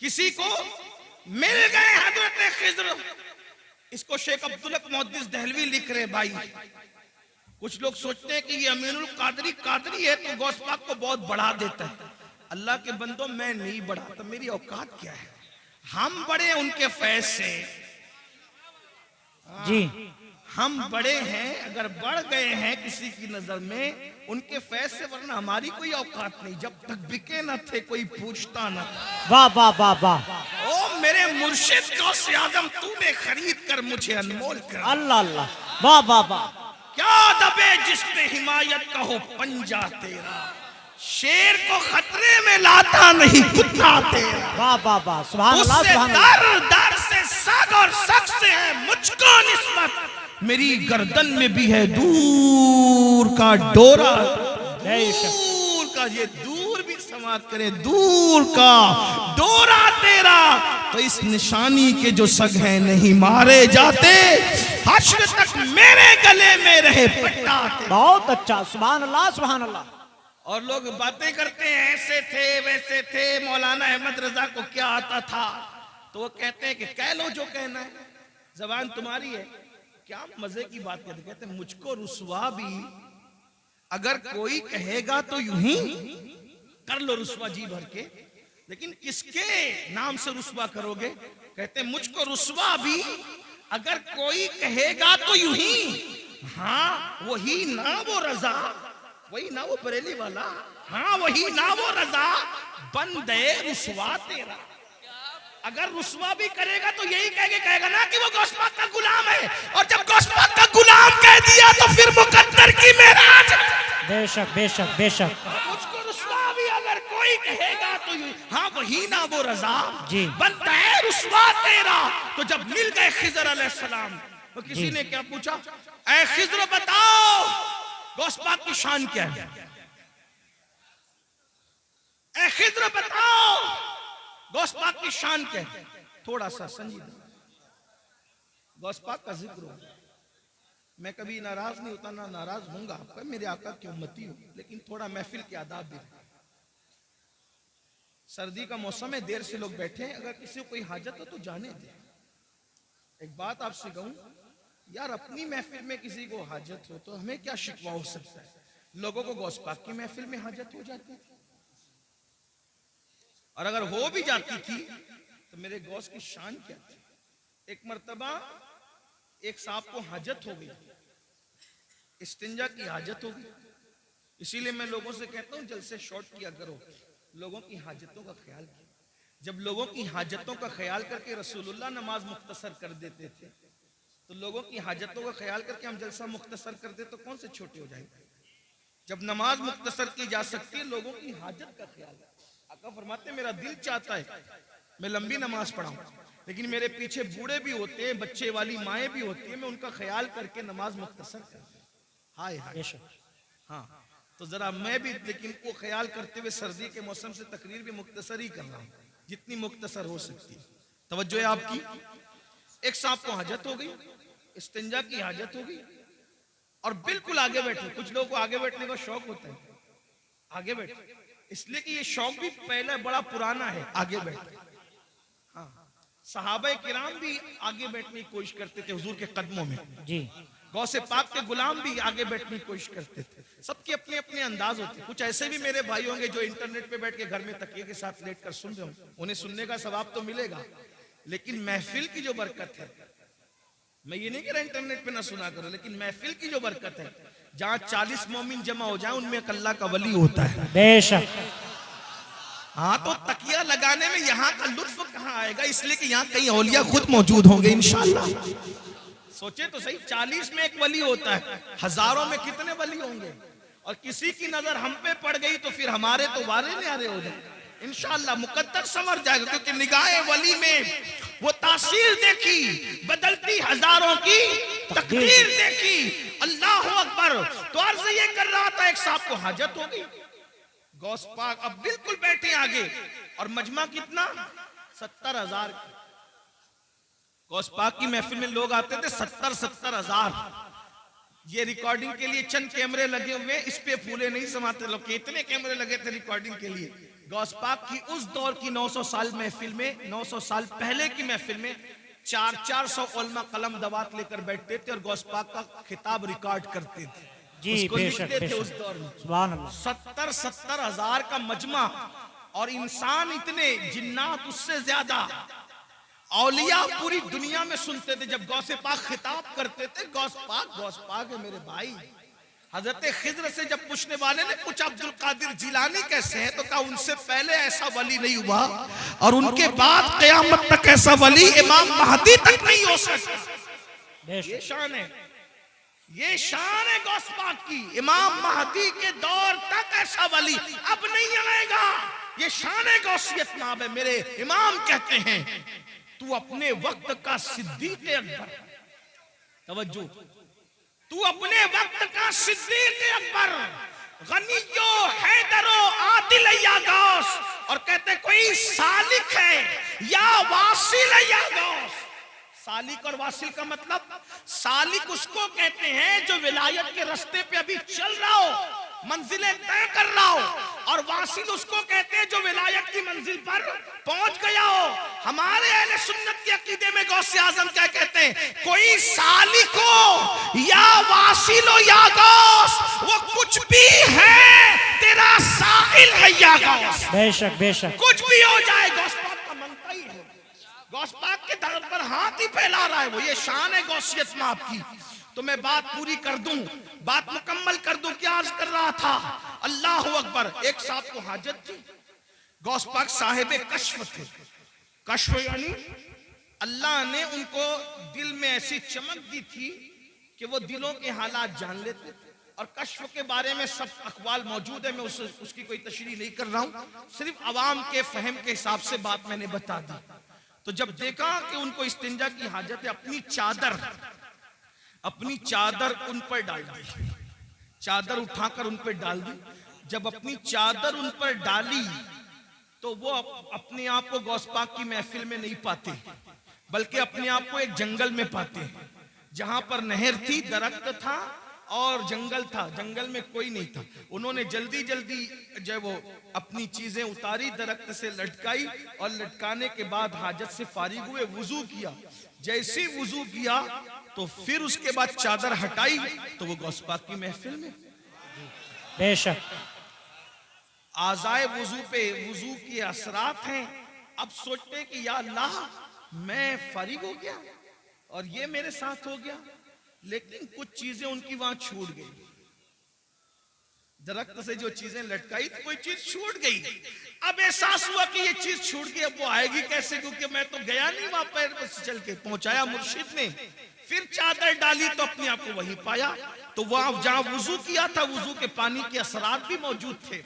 किसी को मिल गए हजरत खिज्र। इसको शेख अब्दुल हक मुहद्दिस दहलवी लिख रहे भाई। कुछ लोग सोचते हैं कि ये अमीनुल कादरी कादरी है तो गौस पाक को बहुत बढ़ा देता है। अल्लाह के बंदो, मैं नहीं बढ़ाता, मेरी औकात क्या है? हम बड़े उनके फैज से जी, हम बड़े हैं, अगर बढ़ गए हैं किसी की नजर में उनके फैज से, वरना हमारी कोई औकात नहीं। जब तक बिके न थे कोई पूछता न था। वाह वाह वाह वाह। ओ मेरे मुर्शिद गौसे आजम, तूने खरीद कर मुझे अनमोल कर। अल्लाह अल्लाह, वाह वाह वाह। क्या दबे जिसने हिमायत का हो पंजा तेरा, शेर को खतरे में लाता नहीं कुत्ता तेरा। वाह वाह वाह, सुभान अल्लाह उससे सुभान अल्लाह। दर दर से सग और सग से है मुझको निस्बत, मेरी गर्दन में भी है दूर का डोरा। दूर का, ये दूर भी समाप्त करे, दूर का डोरा तेरा। तो इस निशानी के जो सग हैं नहीं मारे जाते, हश्र तक मेरे गले में रहे पट्टा तेरा। बहुत अच्छा, सुभान अल्लाह सुभान अल्लाह। और लोग बातें करते हैं ऐसे थे वैसे थे, मौलाना अहमद रजा को क्या आता था, तो वो कहते हैं कि कह लो जो कहना है, जबान तुम्हारी है। क्या मजे की बात कहते, कहते हैं मुझको रुसवा भी अगर कोई कहेगा तो यूं ही कर लो रुसवा जी भर के, लेकिन किसके नाम से रुसवा करोगे? कहते हैं मुझको रुसवा भी अगर कोई कहेगा तो यूं ही, हाँ वही ना वो रजा, वही ना वो बरेली वाला, हाँ वही ना वो रजा, बंदे रुसवा तेरा। अगर रुसवा भी करेगा तो यही कहेगा ना कि वो गौस पाक का गुलाम है, और जब गौस पाक का गुलाम कह दिया तो फिर मुकद्दर की मेराज। बेशक बेशक बेशक। मुझको रुसवा भी अगर कोई कहेगा तो हाँ वही ना वो रजा जी, बनता है रुसवा तेरा। तो जब मिल गए खिजर अलैहिस्सलाम तो किसी ने क्या पूछा, ऐ खिजर बताओ गौस पाक की शान क्या है? ऐ खिजर बताओ गौस पाक की शान क्या है? थोड़ा सा संजीदा गौस पाक का जिक्र हो। मैं कभी नाराज नहीं होता, ना नाराज होऊंगा, आपका मेरे आका की उम्मती हो, लेकिन थोड़ा महफिल के आदाब भी। सर्दी का मौसम है, देर से लोग बैठे हैं, अगर किसी को कोई हाजत हो तो जाने दे। एक बात आपसे कहूं यार, अपनी महफिल में किसी को हाजत हो तो हमें क्या शिकवा हो सकता है? लोगों को गौस पाक की महफिल में हाजत हो जाती थी, और अगर हो भी जाती थी तो मेरे गौस की शान क्या थी? एक मर्तबा एक साहब को हाजत हो गई, इस्तिंजा की हाजत हो गई। इसीलिए मैं लोगों से कहता हूं जलसे शॉर्ट किया करो, लोगों की हाजतों का ख्याल किया। जब लोगों की हाजतों का ख्याल करके रसूलुल्लाह नमाज मुख्तसर कर देते थे, तो लोगों की हाजतों का ख्याल करके हम जलसा मुख्तसर कर दे तो कौन से छोटे हो जाएंगे? जब नमाज मुख्तसर की जा सकती है, लोगों की हाजत का ख्याल। आका फरमाते मेरा दिल चाहता है मैं लंबी नमाज पढ़ाऊं, लेकिन मेरे पीछे बूढ़े भी होते हैं, बच्चे वाली माएँ भी होती है, मैं उनका ख्याल करके नमाज मुख्तसर कर। हाय हाय, हाँ तो जरा मैं भी लेकिन वो ख्याल करते हुए सर्दी के मौसम से तकरीर भी मुख्तसर ही कर रहा हूँ, जितनी मुख्तसर हो सकती है। तवज्जो है आपकी। एक साहब को हाजत हो गई, इस्तिंजा की हाजत हो गई, और बिल्कुल आगे बैठे। कुछ लोगों को आगे बैठने का शौक होता है, आगे बैठे, इसलिए कि ये शौक भी पहले बड़ा पुराना है, आगे बैठे। हाँ, सहाबा किराम भी आगे बैठने की कोशिश करते थे हुजूर के कदमों में जी। गौसे पाक के गुलाम भी आगे बैठने की कोशिश करते थे। सबके अपने अपने अंदाज होते हैं। कुछ ऐसे भी मेरे भाई होंगे जो इंटरनेट पे बैठ के घर में तकिए के साथ लेट कर सुन रहे होंगे, उन्हें सुनने का सवाब तो मिलेगा, लेकिन महफिल की जो बरकत है, मैं ये नहीं कह रहा इंटरनेट पे ना सुना करो, लेकिन महफिल की जो बरकत है, जहाँ 40 मोमिन जमा हो जाए उनमें एक अल्लाह का वली होता है। बेशक। हाँ, तो तकिया लगाने में यहाँ का लुत्फ कहाँ आएगा? इसलिए कि यहाँ कई औलिया खुद मौजूद होंगे इंशाअल्लाह। सोचे तो सही, 40 में एक वली होता है, हजारों में कितने वली होंगे? और किसी की नजर हम पे पड़ गई तो फिर हमारे तो वारे न्यारे हो जाए इंशाअल्लाह, मुकद्दर समझ जाएगा, क्योंकि निगाहे वली में वो तासीर देखी, बदलती हजारों की तकदीर देखी। अल्लाह अकबर। तो अर्ज ये कर रहा था, एक साहब को हाजत हो गई, गौस पाक अब बिल्कुल बैठे आगे, और मजमा कितना 70,000 गौस पाक की महफिल में लोग आते थे 70,000। ये रिकॉर्डिंग के लिए चंद कैमरे लगे हुए, इस पे फूले नहीं समाते लोग, कितने कैमरे लगे थे रिकॉर्डिंग के लिए। गौस पाक की उस दौर की 900 साल महफिल में, 900 साल पहले की महफिल में 400 उलमा कलम दवात लेकर बैठते थे और गौस पाक का खिताब रिकॉर्ड करते थे, जी उसको बेशक लिखते थे बेशक। उस दौर में। सुभान अल्लाह। 70,000 का मजमा, और इंसान इतने, जिन्नात उससे ज्यादा, औलिया पूरी दुनिया में सुनते थे जब गौसे पाक खिताब करते थे। गौस पाक है मेरे भाई। हजरत खिज्र से जब पूछने वाले ने पूछा अब्दुल कादिर जिलानी कैसे है, तो कहा उनसे पहले ऐसा वली नहीं हुआ और उनके बाद कयामत तक ऐसा वली इमाम महदी तक नहीं हो सकता। ये शान है, ये शान है गौस पाक की। इमाम महदी के दौर तक ऐसा वली अब नहीं आएगा। ये शान है गौसियत नाम है। मेरे इमाम कहते हैं तू अपने वक्त का सिद्दीक अकबर, तवज्जो, तू अपने वक्त का सिद्दीक अकबर, गनियो हैदरो आदिल या गौस। और कहते कोई सालिक है या वासिल या गौस। सालिक और वासिल का मतलब, सालिक उसको कहते हैं जो विलायत के रास्ते पे अभी चल रहा हो, मंजिलें तय कर रहा हो, और वासिल उसको कहते हैं जो विलायत की मंजिल पर पहुंच गया हो। हमारे अहले सुन्नत के अकीदे में गौसे आजम क्या कहते हैं, कोई सालिक हो या वासिल हो या गौस, वो कुछ भी है, तेरा साहिल है या गौस। बेशक बेशक। कुछ भी हो जाए गौस पाक का मनता ही है। गौस पाक के दर पर हाथ ही फैला रहा है वो। ये शान है गौसियत में आपकी। तो मैं बात पूरी कर दूं, बात मुकम्मल कर दूं। क्या अर्ज कर रहा था? अल्लाह अकबर। एक साहब को हाजत थी, गौस पाक साहिब कश्फ थे। कश्फ यानी अल्लाह ने उनको दिल में ऐसी चमक दी थी कि वो दिलों के हालात जान लेते थे। और कश्फ के बारे में सब अखबाल मौजूद है, मैं उसकी कोई तशरीह नहीं कर रहा हूं, सिर्फ अवाम के फहम के हिसाब से बात मैंने बता दी। तो जब देखा कि उनको इस्तिंजा की हाजत है, अपनी चादर उन पर डाल दी, चादर उठाकर उन पर डाल दी। जब अपनी चादर उन पर डाली तो वो अपने आप को गौस पाक की महफिल में नहीं पाते, बल्कि अपने आप को एक जंगल में पाते, जहां पर नहर थी, दरख्त था और जंगल था, जंगल में कोई नहीं था। उन्होंने जल्दी जल्दी जब वो अपनी चीजें उतारी, दरख्त से लटकाई, और लटकाने के बाद हाजत से फारिग हुए, वुजू किया। जैसे वुजू किया तो फिर उसके बाद चादर हटाई तो वो गौस पाक की महफिल में। बेशक। आज़ाए वुजू पे वुजू के असरात हैं। अब सोचते हैं कि या अल्लाह मैं फारिग हो गया और ये मेरे साथ हो गया, लेकिन कुछ चीजें उनकी वहां छूट गई। दरख्त से जो चीजें लटकाई थी कोई चीज छूट गई। अब एहसास हुआ कि ये चीज छूट गई, अब वो आएगी कैसे, क्योंकि मैं तो गया नहीं वहां पैर पर चल के। पहुंचाया मुर्शिद ने, फिर चादर डाली तो अपने आप को वहीं पाया। तो वहां जहां वुजू किया था, वुजू के पानी के असरात भी मौजूद थे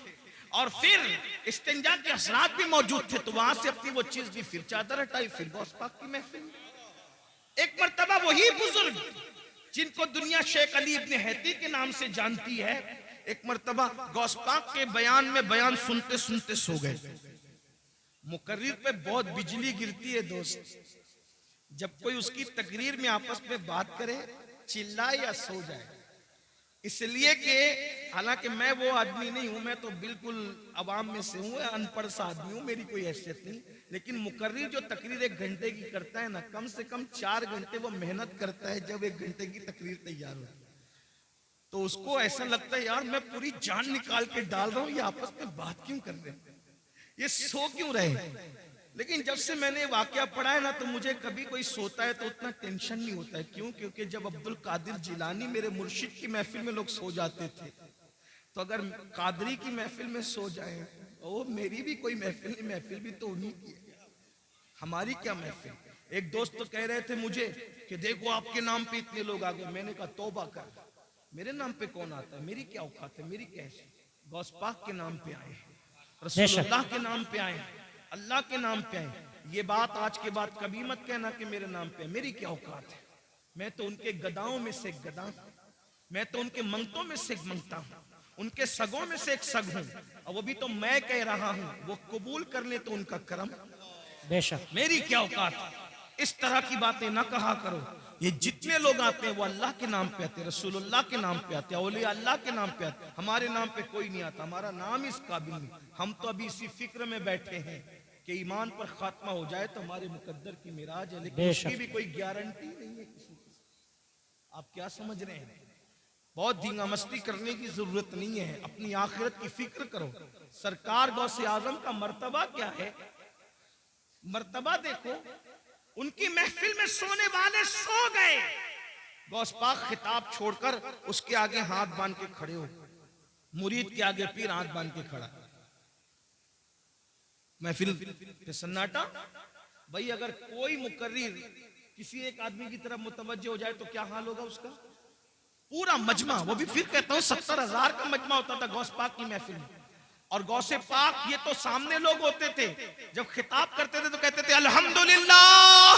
और फिर इस्तिंजा के असरात भी मौजूद थे। तो वहां से अपनी वो चीज ली, फिर चादर हटाई, फिर गौस पाक की महफिल में। एक मर्तबा वही बुजुर्ग जिनको दुनिया शेख अली इब्ने हैती के नाम से जानती है, एक मर्तबा गौस पाक के बयान में बयान सुनते सुनते सो गए। मुकर्रिर पे बहुत बिजली गिरती है दोस्त, जब कोई उसकी तकरीर में आपस में बात करे, चिल्लाए या सो जाए। इसलिए कि हालांकि मैं वो आदमी नहीं हूं, मैं तो बिल्कुल अवाम में से हूं, अनपढ़ सा आदमी हूं, मेरी कोई हैसियत नहीं। लेकिन मुकर्रिर जो तकरीर 1 घंटे की करता है ना, कम से कम 4 घंटे वो मेहनत करता है जब 1 घंटे की तकरीर तैयार हो। तो उसको ऐसा लगता है यार मैं पूरी जान निकाल के डाल रहा हूं, ये आपस में बात क्यों कर रहे हैं, ये सो क्यों रहे। लेकिन जब से मैंने वाकया पढ़ा है ना, तो मुझे कभी कोई सोता है तो उतना टेंशन नहीं होता है। क्यों? क्योंकि जब अब्दुल कादिर जिलानी मेरे मुर्शिद की महफिल में लोग सो जाते थे, तो अगर कादरी की महफिल में सो जाए, वो मेरी भी कोई महफिल नहीं, महफिल भी तो उन्हीं की है, हमारी क्या महफिल। एक दोस्त तो कह रहे थे मुझे कि देखो आपके नाम पे इतने लोग आ गए। मैंने कहा तौबा कर, मेरे नाम पे कौन आता है, मेरी क्या औकात है, मेरी कैसे। गौस पाक के नाम पे आए, रसूलुल्लाह के नाम पे आए, अल्लाह के नाम पे आए। ये बात आज के बाद कभी मत कहना कि मेरे नाम पे, मेरी क्या औकात है। मैं तो उनके गदाओं में से एक गदा हूं, मैं तो उनके मंगतों में से एक मंगता हूं, उनके सगों में से एक सग हूं। और वो भी तो मैं कह रहा हूं, वो कबूल कर ले तो उनका करम, बेशक। मेरी क्या औकात है? इस तरह की बातें ना कहा करो। ये जितने लोग आते हैं वो अल्लाह के नाम पे आते हैं, रसूलुल्लाह के नाम पे आते हैं, औलिया अल्लाह के नाम पे आते हैं। हमारे नाम पे कोई नहीं आता, हमारा नाम इस काबिल नहीं। हम तो अभी इसी फिक्र में बैठे हैं कि ईमान पर खात्मा हो जाए तो हमारे मुकद्दर की मिराज है, लेकिन बेशक। उसकी भी कोई गारंटी नहीं है किसी की। आप क्या समझ रहे हैं? बहुत धींगा मस्ती करने की जरूरत नहीं है, अपनी आखिरत की फिक्र करो। सरकार गौसे आजम का मर्तबा क्या है? मर्तबा देखो, उनकी महफिल में सोने वाले सो गए, गौस पाक खिताब छोड़कर उसके आगे हाथ बांध के खड़े हो, मुरीद के आगे पीर हाथ बांध के खड़ा, महफिल पे सन्नाटा। भाई अगर कोई मुकर्रिर किसी एक आदमी की तरफ मुतवज्जो हो जाए तो क्या हाल होगा उसका? पूरा मजमा, वो भी फिर कहता हूं 70,000 का मजमा होता था गौस पाक की महफिल में। और गौसे पाक ये तो सामने लोग होते थे, जब खिताब करते थे तो कहते थे अल्हम्दुलिल्लाह,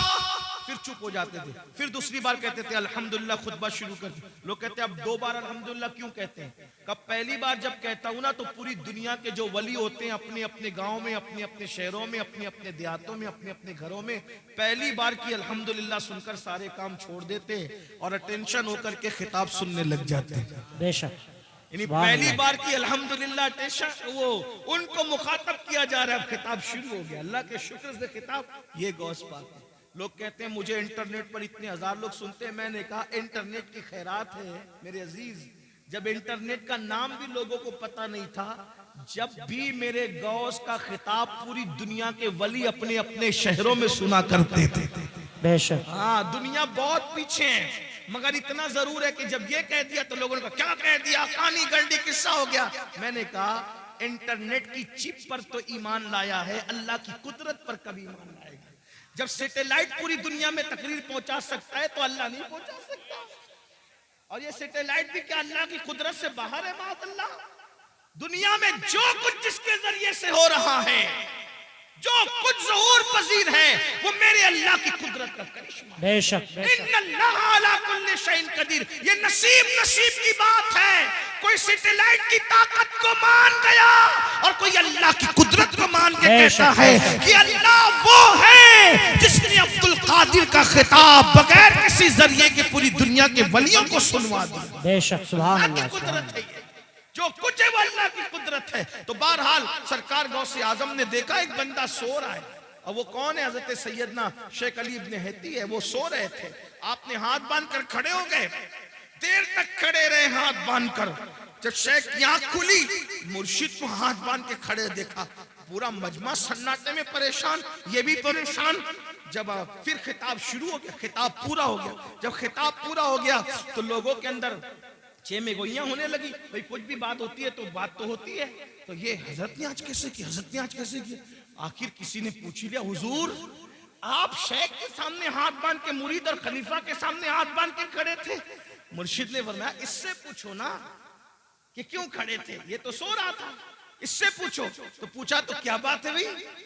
फिर चुप हो जाते थे, फिर दूसरी बार कहते थे अल्हम्दुलिल्लाह, खुतबा शुरू कर दी। लोग कहते हैं अब 2 बार अल्हम्दुलिल्लाह क्यों कहते हैं? कब पहली बार जब कहता हूं ना तो पूरी दुनिया के जो वली होते हैं अपने अपने गांव में, अपने अपने शहरों में, अपने अपने देहातों में, अपने अपने घरों में पहली बार की अल्हम्दुलिल्लाह सुनकर सारे काम छोड़ देते और अटेंशन होकर के खिताब सुनने लग जाते। बेशक। यानी पहली बार की अल्हम्दुलिल्लाह टेंशन वो उनको मुखातब किया जा रहा है, अब खिताब शुरू हो गया। अल्लाह के शुक्र से खिताब ये गौस पाक है। लोग कहते हैं मुझे इंटरनेट पर इतने हजार लोग सुनते हैं। मैंने कहा इंटरनेट की खैरात है मेरे अजीज, जब इंटरनेट का नाम भी लोगों को पता नहीं था, जब भी मेरे गौस का खिताब पूरी दुनिया के वली अपने अपने शहरों में सुना करते थे। बेशक। हाँ, दुनिया बहुत पीछे है, मगर इतना जरूर है कि जब ये कह दिया तो लोगों ने कहा क्या कह दिया, कहानी गलती किस्सा हो गया। मैंने कहा इंटरनेट की चिप पर तो ईमान लाया है, अल्लाह की कुदरत पर कभी ईमान लाएगा? जब सैटेलाइट पूरी दुनिया में तकरीर पहुंचा सकता है तो अल्लाह नहीं पहुंचा सकता? और ये सैटेलाइट भी क्या अल्लाह की कुदरत से बाहर है? माअल्लाह, दुनिया में जो कुछ जिसके जरिए से हो रहा है, जो कुछ ज़हूर पजीर है, वो मेरे अल्लाह की कुदरत का करिश्मा। बेशक। इन्नल्लाह अला कुल्ली शैइन कदीर। ये नसीब की बात है। कोई सैटेलाइट की ताकत को मान गया और कोई अल्लाह की कुदरत को मान के कहता है कि अल्लाह वो है जिसने अब्दुल कादिर का खिताब बगैर किसी जरिए के पूरी दुनिया के वलियों को सुनवा दिया। बेशक। सुभान अल्लाह। कुदरत है, जो कुछ है वो अल्लाह की कुदरत है। तो बहरहाल सरकार गौसे आजम ने देखा एक बंदा सो रहा है, और वो कौन है? हजरत सैयदना शेख अली इब्न हैती है। वो सो रहे थे, आपने हाथ बांध कर खड़े हो गए, देर तक खड़े रहे हाथ बांध कर। जब शेख की आंख खुली, मुर्शिद को हाथ बांध के खड़े देखा, पूरा मजमा सन्नाटे में परेशान, ये भी परेशान। जब फिर खिताब शुरू हो गया, खिताब पूरा हो गया। जब खिताब पूरा हो गया तो लोगों के अंदर चेमे गोइयां होने लगी। भाई कुछ भी बात होती है तो बात तो होती है, तो ये हजरत ने आज कैसे किया, हजरत ने आज कैसे किया? आखिर किसी ने पूछ लिया, हुजूर आप शेख के सामने हाथ बांध के, मुरीद और खलीफा के सामने हाथ बांध के खड़े थे। मुर्शिद ने फरमाया इससे पूछो ना कि क्यों खड़े थे, ये तो सो रहा था, इससे पूछो। तो पूछा तो क्या बात है भाई?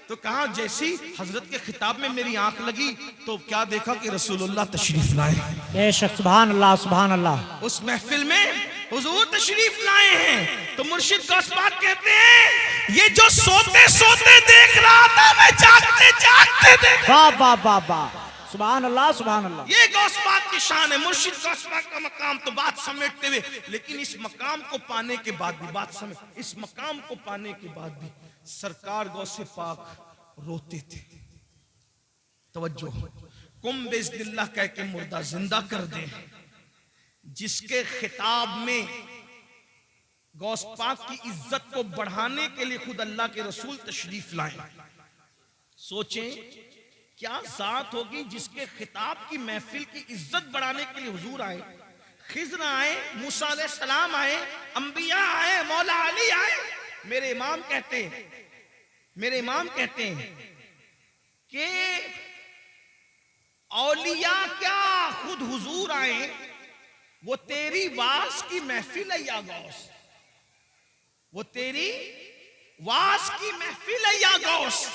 तो कहा जैसी हजरत के खिताब में मेरी आंख लगी तो क्या देखा कि रसूलुल्लाह तशरीफ लाए। बेशक। सुभान अल्लाह, सुभान अल्लाह। उस महफिल में हुजूर तशरीफ लाए हैं। तो मुर्शिद गौस पाक कहते हैं ये जो सोते सोते देख रहा था, मैं जागते जागते देख। वाह वाह वाह वाह, सुभान अल्लाह, सुभान अल्लाह। ये गौस पाक की शान है, मुर्शिद गौस पाक का मकाम। तो बात समेटते हुए, लेकिन इस मकाम को पाने के बाद भी, बात समेट, इस मकाम को पाने के बाद भी सरकार गौसे पाक रोते थे। तवज्जो, कुम बिस्मिल्लाह कह के मुर्दा जिंदा कर दे। जिसके खिताब में गौस पाक की इज्जत को बढ़ाने के लिए खुद अल्लाह के रसूल तशरीफ लाए। सोचें क्या जात होगी जिसके खिताब की महफिल की इज्जत बढ़ाने के लिए हुजूर आए, खिज़र आए, मूसा अलैहिस्सलाम आए, अंबिया आए, मौला अली आए। मेरे इमाम कहते हैं कि औलिया क्या खुद हुजूर आए, वो तेरी वास की महफिल है या गौस, वो तेरी वास की महफिल है या गौस,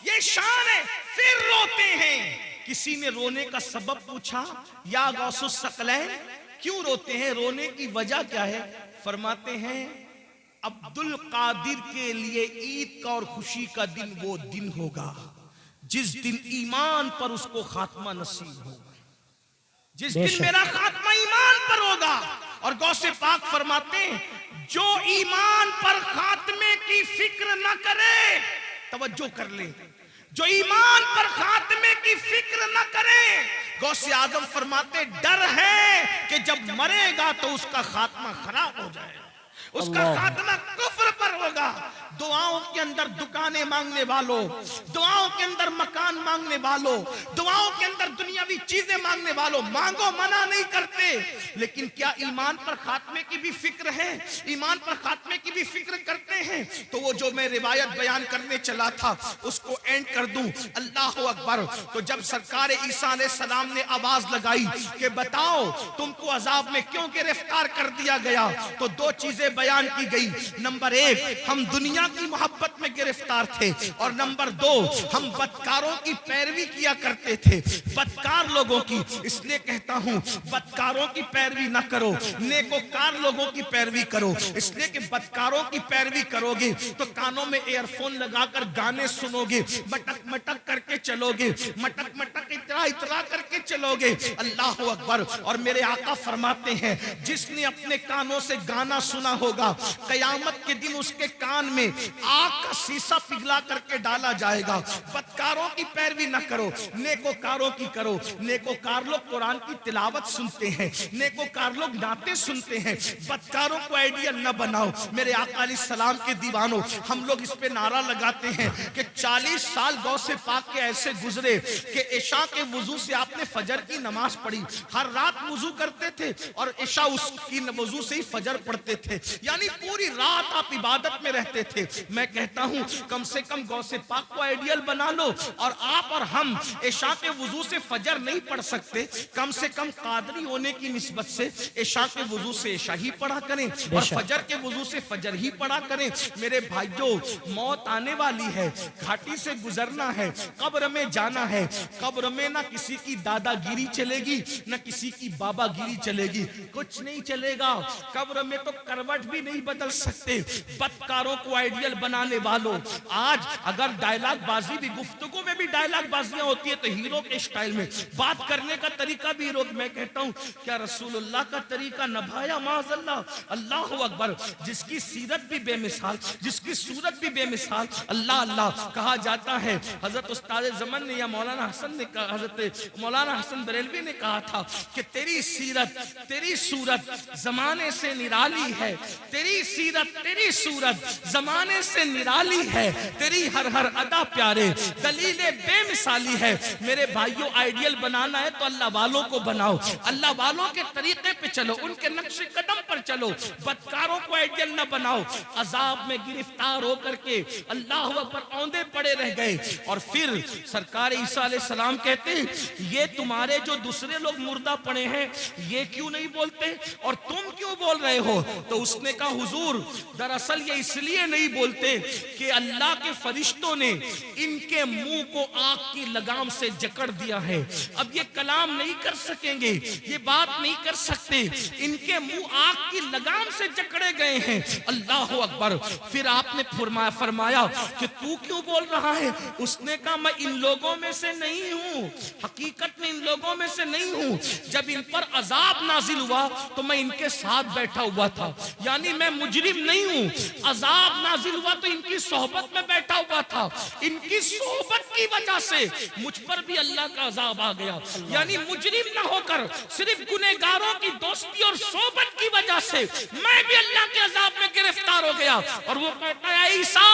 ये शान है। फिर रोते हैं। किसी ने रोने का सबब पूछा, या गौसुस सकलैन क्यों रोते हैं, रोने की वजह क्या है? फरमाते हैं अब्दुल कादिर के लिए ईद का और खुशी का दिन वो दिन होगा जिस दिन ईमान पर उसको खात्मा नसीब होगा, जिस दिन बेशक। मेरा खात्मा ईमान पर होगा। और गौसे पाक फरमाते हैं जो ईमान पर खात्मे की फिक्र न करे, तवज्जो कर ले, जो ईमान पर खात्मे की फिक्र न करे, गौसे आजम फरमाते डर है कि जब मरेगा तो उसका खात्मा खराब हो जाएगा, उसका अल्लाह। खात्मा कुफ्र पर होगा। दुआओं के अंदर दुकानें मांगने वालों, दुआओं के अंदर मकान मांगने वालों, दुआओं के अंदर दुनियावी चीजें मांगने वालों, मांगो, मना नहीं करते, लेकिन क्या ईमान पर खात्मे की भी फिक्र है? ईमान पर खात्मे की भी फिक्र करते हैं? तो वो जो मैं रिवायत बयान करने चला था उसको एंड कर दूं। अल्लाह अकबर। तो जब सरकार ईसा अलैहिस्सलाम ने आवाज लगाई कि बताओ तुमको अजाब में क्यों गिरफ्तार कर दिया गया, तो दो चीजें बयान की गई। नंबर एक, हम दुनिया की मोहब्बत में गिरफ्तार थे, और नंबर दो, हम बदकारों की पैरवी किया करते थे, बदकार लोगों की। इसलिए कहता हूं बदकारों की पैरवी ना करो, नेकोकार लोगों की पैरवी करो। इसलिए कि बदकारों की पैरवी करोगे तो कानों में एयरफोन लगाकर गाने सुनोगे, मटक मटक करके चलोगे, मटक मटक इतरा इतरा करके चलोगे। अल्लाह अकबर। और मेरे आका फरमाते हैं जिसने अपने कानों से गाना सुना होगा, कयामत के दिन उसके कान में आग का शीशा पिघला करके डाला जाएगा। बदकारों की पैरवी न करो, नेकोकारों की करो। नेकोकार लोग कुरान की तिलावत सुनते हैं, नेकोकार लोग नाते सुनते हैं, बदकारों को आइडियल न बनाओ। मेरे आका अलैहिस्सलाम के दीवानों, हम लोग इस पे नारा लगाते हैं कि 40 साल गौसे पाक के ऐसे गुजरे कि इशा के वुजू से आपने फजर की नमाज पढ़ी, हर रात वुजू करते थे और इशा उसकी वुजू से ही फजर पढ़ते थे, यानी पूरी रात आप इबादत में रहते थे। मैं कहता हूं कम से कम गौसे पाक को आइडियल बना लो। और आप और हम इशा के वुजू से फजर नहीं पढ़ सकते, कम से कम कादरी होने की निस्बत से इशा के वुजू से इशा ही पढ़ा करें और फजर के वुजू से फजर ही पढ़ा करें। मेरे भाइयों, मौत आने वाली है, घाटी से गुजरना है, कब्र में जाना है। कब्र में ना किसी की दादागिरी चलेगी, ना किसी की बाबागिरी चलेगी, कुछ नहीं चलेगा। कब्र में तो करवट भी नहीं बदल सकते। बदकारों को आइडियल बनाने वालों, आज अगर डायलॉग बाजी भी, गुफ्तगू में भी डायलॉग बाजियां होती है तो हीरो के स्टाइल में बात करने का तरीका भी हीरो। मैं कहता हूं क्या रसूलुल्लाह का तरीका नभाया माज़अल्लाह। अल्लाह अकबर। जिसकी सीरत भी बेमिसाल, जिसकी सूरत भी बेमिसाल, अल्लाह अल्लाह कहा जाता है। हजरत उस्ताद ज़मान ने या मौलाना हसन ने कहा, हजरत मौलाना हसन बरेलवी ने कहा था कि तेरी सीरत, तेरी सूरत जमाने से निराली है, तेरी सीरत, तेरी सूरत जमाने से निराली है, तेरी हर हर अदा प्यारे, दलीले बेमिसाली है। मेरे भाइयों, आइडियल बनाना है तो अल्लाह वालों को बनाओ, अल्लाह वालों के तरीके पे चलो, उनके नक्शे कदम पर चलो। बदकारों को आइडियल न बनाओ। अजाब में गिरफ्तार होकर के अल्लाह पर औंधे पड़े रह गए। और फिर सरकार ईसा अलैहिस्सलाम कहते हैं ये तुम्हारे जो दूसरे लोग मुर्दा पड़े हैं ये क्यों नहीं बोलते और तुम क्यों बोल रहे हो? तो उसने कहा हुजूर दरअसल ये इसलिए नहीं बोलते कि अल्लाह के फरिश्तों ने इनके मुंह को आग की लगाम से जकड़ दिया है। अब ये कलाम नहीं कर सकेंगे, ये बात नहीं कर सकते, इनके मुंह आग की लगाम से जकड़े गए हैं। अल्लाह अकबर। फिर आपने फरमाया कि तू क्यों बोल रहा है? उसने कहा मैं इन लोगों में से नहीं हूं, हकीकत में इन लोगों में से नहीं हूं। जब इन पर अजाब नाजिल हुआ तो मैं इनके साथ बैठा हुआ था, यानी मैं मुजरिम नहीं हूं। अजाब नाजिल हुआ तो इनकी सोहबत में बैठा हुआ था, इनकी सोहबत की वजह से मुझ पर भी अल्लाह का अजाब आ गया। यानी मुजरिम ना होकर सिर्फ गुनहगारों की दोस्ती और सोहबत की वजह से मैं भी अल्लाह के अजाब में गिरफ्तार हो गया। और वो कहता है ईसा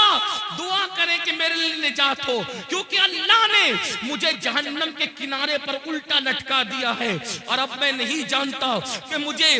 दुआ करें कि मेरे लिए निजात हो, क्योंकि अल्लाह ने मुझे जहन्नम के किनारे पर उल्टा लटका दिया है और अब मैं नहीं जानता कि मुझे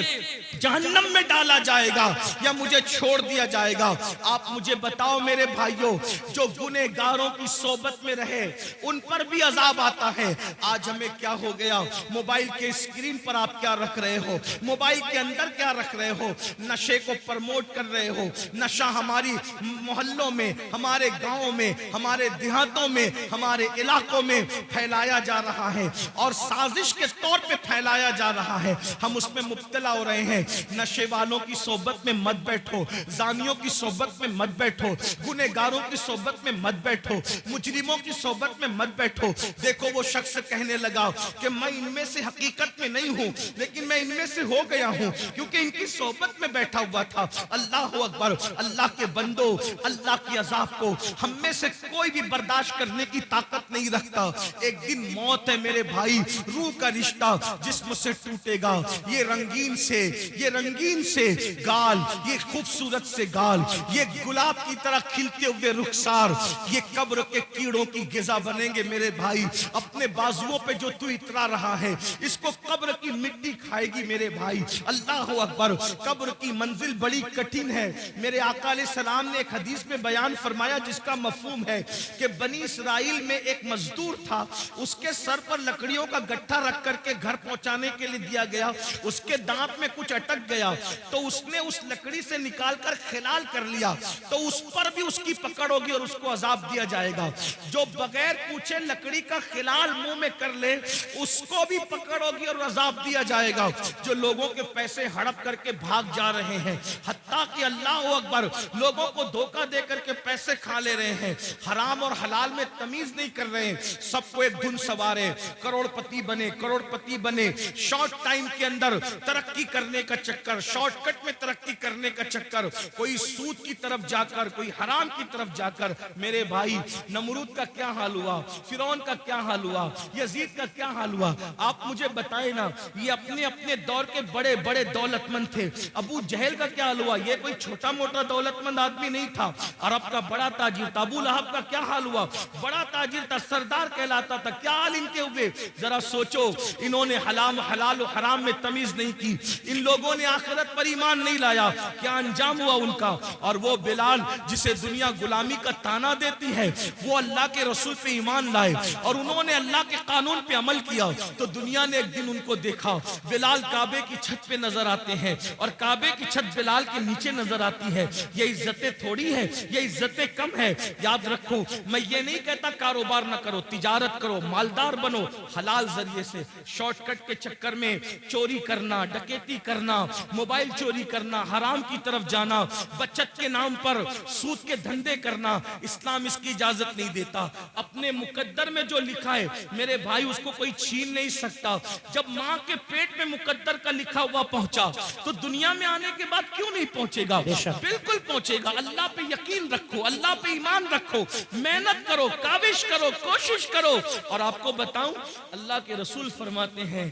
जहन्नम में डाला जाएगा या मुझे छोड़ दिया जाएगा। आप मुझे बताओ मेरे भाइयों, जो गुनहगारों की सोबत में रहे उन पर भी अजाब आता है। आज हमें क्या हो गया? मोबाइल के स्क्रीन पर आप क्या रख रहे हो, मोबाइल के अंदर क्या रख रहे हो? नशे को प्रमोट कर रहे हो। नशा हमारी मोहल्लों में, हमारे गांवों में, हमारे देहातों में, हमारे इलाकों में फैलाया जा रहा है और साजिश के तौर पे फैलाया जा रहा है। हम उसमें मुब्तला हो रहे हैं। नशे वालों की सोबत में मत बैठो, जानियों की सोबत में मत बैठो, गुनहगारों की सोबत में मत बैठो, मुजरिमों की सोबत सोबत में मत बैठो। देखो वो शख्स कहने लगा कि मैं इनमें से हकीकत में नहीं हूँ, लेकिन मैं इनमें से हो गया हूँ क्योंकि इनकी सोबत में बैठा हुआ था। अल्लाह अकबर। अल्लाह के बंदो, अल्लाह की अजाब को हम में से कोई भी बर्दाश्त करने की ताकत नहीं रखता। एक दिन मौत है मेरे भाई, रूह का रिश्ता जिस्म से टूटेगा। ये रंगीन से गाल, ये खूबसूरत से गाल, ये गुलाब की तरह खिलते हुए रुखसार, ये कब्र के कीड़ों की गिजा बनेंगे मेरे भाई। अपने बाजुओं पे जो तू इतरा रहा है, इसको कब्र की मिट्टी खाएगी मेरे भाई। अल्लाह अकबर। कब्र की मंजिल बड़ी कठिन है। मेरे आका अलैहिस्सलाम ने एक हदीस में बयान फरमाया जिसका मफहूम है कि बनी इसराइल में एक मजदूर था, उसके सर पर लकड़ियों का गट्ठा रख करके घर पहुंचाने के लिए दिया गया। उसके दांत में कुछ अटक गया तो उसने उस लकड़ी से निकालकर खिलाल कर लिया, तो उस पर भी उसकी पकड़ होगी और उसको अजाब दिया जाएगा। जो बगैर पूछे लकड़ी का खिलाल मुंह में कर ले, उसको भी पकड़ होगी और अजाब दिया जाएगा। जो लोगों के पैसे हड़प करके भाग जा रहे हैं, हत्ता कि अल्लाह अकबर, लोगों को धोखा दे करके पैसे खा ले रहे हैं, हराम और हलाल में तमीज नहीं कर रहे हैं, सबको एक धुन सवारे, करोड़पति बने, शॉर्ट टाइम के अंदर तरक्की करने का चक्कर, शॉर्टकट में तरक्की करने का चक्कर, कोई सूद की तरफ जाकर, कोई हराम की तरफ जाकर। मेरे भाई, नमरूद का क्या हाल हुआ, फिरौन का क्या हाल हुआ, यजीद का क्या हाल हुआ, आप मुझे बताए ना। ये अपने अपने दौर के बड़े बड़े दौलतमंद थे। अबू जहल का क्या हाल हुआ, ये कोई छोटा मोटा दौलतमंद आदमी नहीं था, अरब का बड़ा ताजिर था। अबू लहब का क्या हाल हुआ, बड़ा ताजिर था, सरदार कहलाता था। क्या हाल इनके हुए, जरा सोचो। इन्होंने हलाल और हराम में तमीज नहीं की, इन लोगों ने आखिरत पर ईमान नहीं लाया। क्या अंजाम हुआ उनका। और वो बिलाल जिसे दुनिया गुलामी का ताना देती है, वो अल्लाह के रसूल पे ईमान लाए और उन्होंने अल्लाह के कानून पे अमल किया, तो दुनिया ने एक दिन उनको देखा। बिलाल काबे की छत पे नजर आते हैं और काबे की छत बिलाल के नीचे नजर आती है। ये इज्जतें थोड़ी है, ये इज्जतें कम है। याद रखो, मैं ये नहीं कहता कारोबार ना करो, तिजारत करो, मालदार बनो हलाल जरिए से। शॉर्टकट के चक्कर में चोरी करना, डकैती करना, मोबाइल चोरी करना, हराम की तरफ जाना, बचत के नाम पर सूद के धंधे करना, इस्लाम इसकी इजाजत नहीं देता। अपने मुकद्दर में जो लिखा है मेरे भाई, उसको कोई छीन नहीं सकता। जब माँ के पेट में मुकद्दर का लिखा हुआ पहुंचा, तो दुनिया में आने के बाद क्यों नहीं पहुंचेगा? बिल्कुल पहुंचेगा। अल्लाह पे यकीन रखो, अल्लाह पे ईमान रखो, मेहनत करो, काविश करो, कोशिश करो। और आपको बताऊं, अल्लाह के रसूल फरमाते हैं,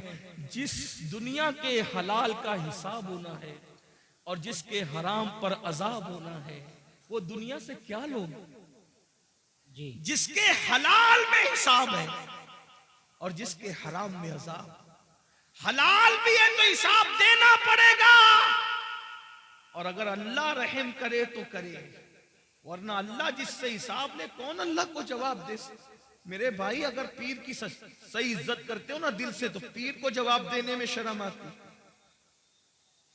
जिस दुनिया के हलाल का हिसाब होना है और जिसके हराम पर अजाब होना है, वो दुनिया से क्या लोग जी। जिसके हलाल में हिसाब है और जिसके हराम में अजाब। हलाल भी है तो हिसाब देना पड़ेगा, और अगर अल्लाह रहम करे तो करे, वरना अल्लाह जिससे हिसाब ले, कौन अल्लाह को जवाब दे। मेरे भाई, अगर पीर की सही इज्जत करते हो ना दिल से, तो पीर को जवाब देने में शर्म आती।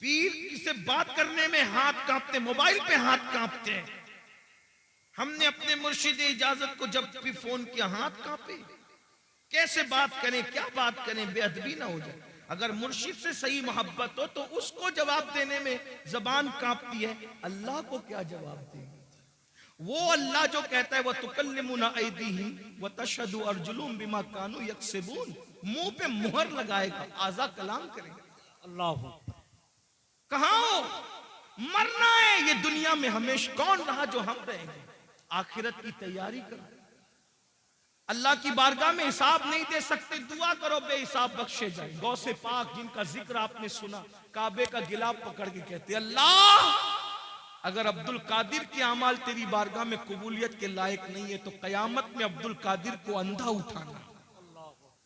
पीर से बात करने में हाथ कांपते, मोबाइल पे हाथ कांपते हैं। हमने अपने मुर्शिद इजाजत को जब भी फोन किया, हाथ कांपे। कैसे बात करें, क्या बात करें, बेअदबी ना हो जाए। अगर मुर्शिद से सही मोहब्बत हो तो उसको जवाब देने में जबान कांपती है, अल्लाह को क्या जवाब देंगे? वो अल्लाह जो कहता है, वह तुकल्लिमुना ऐदीहिम व तशहदु अर्जुलुहुम बिमा कानू यक्सिबून, मुंह पे मुहर लगाएगा, आजा कलाम करेगा। अल्लाह कहाँ हो? मरना है। ये दुनिया में हमेशा कौन रहा जो हम रहेंगे? आखिरत की तैयारी करो। अल्लाह की बारगाह में हिसाब नहीं दे सकते, दुआ करो बेहिसाब बख्शे जाए। गौसे पाक जिनका जिक्र आपने सुना, काबे का गिलाफ पकड़ के कहते, अल्लाह अगर अब्दुल कादिर के अमाल तेरी बारगाह में कबूलियत के लायक नहीं है, तो कयामत में अब्दुल कादिर को अंधा उठाना।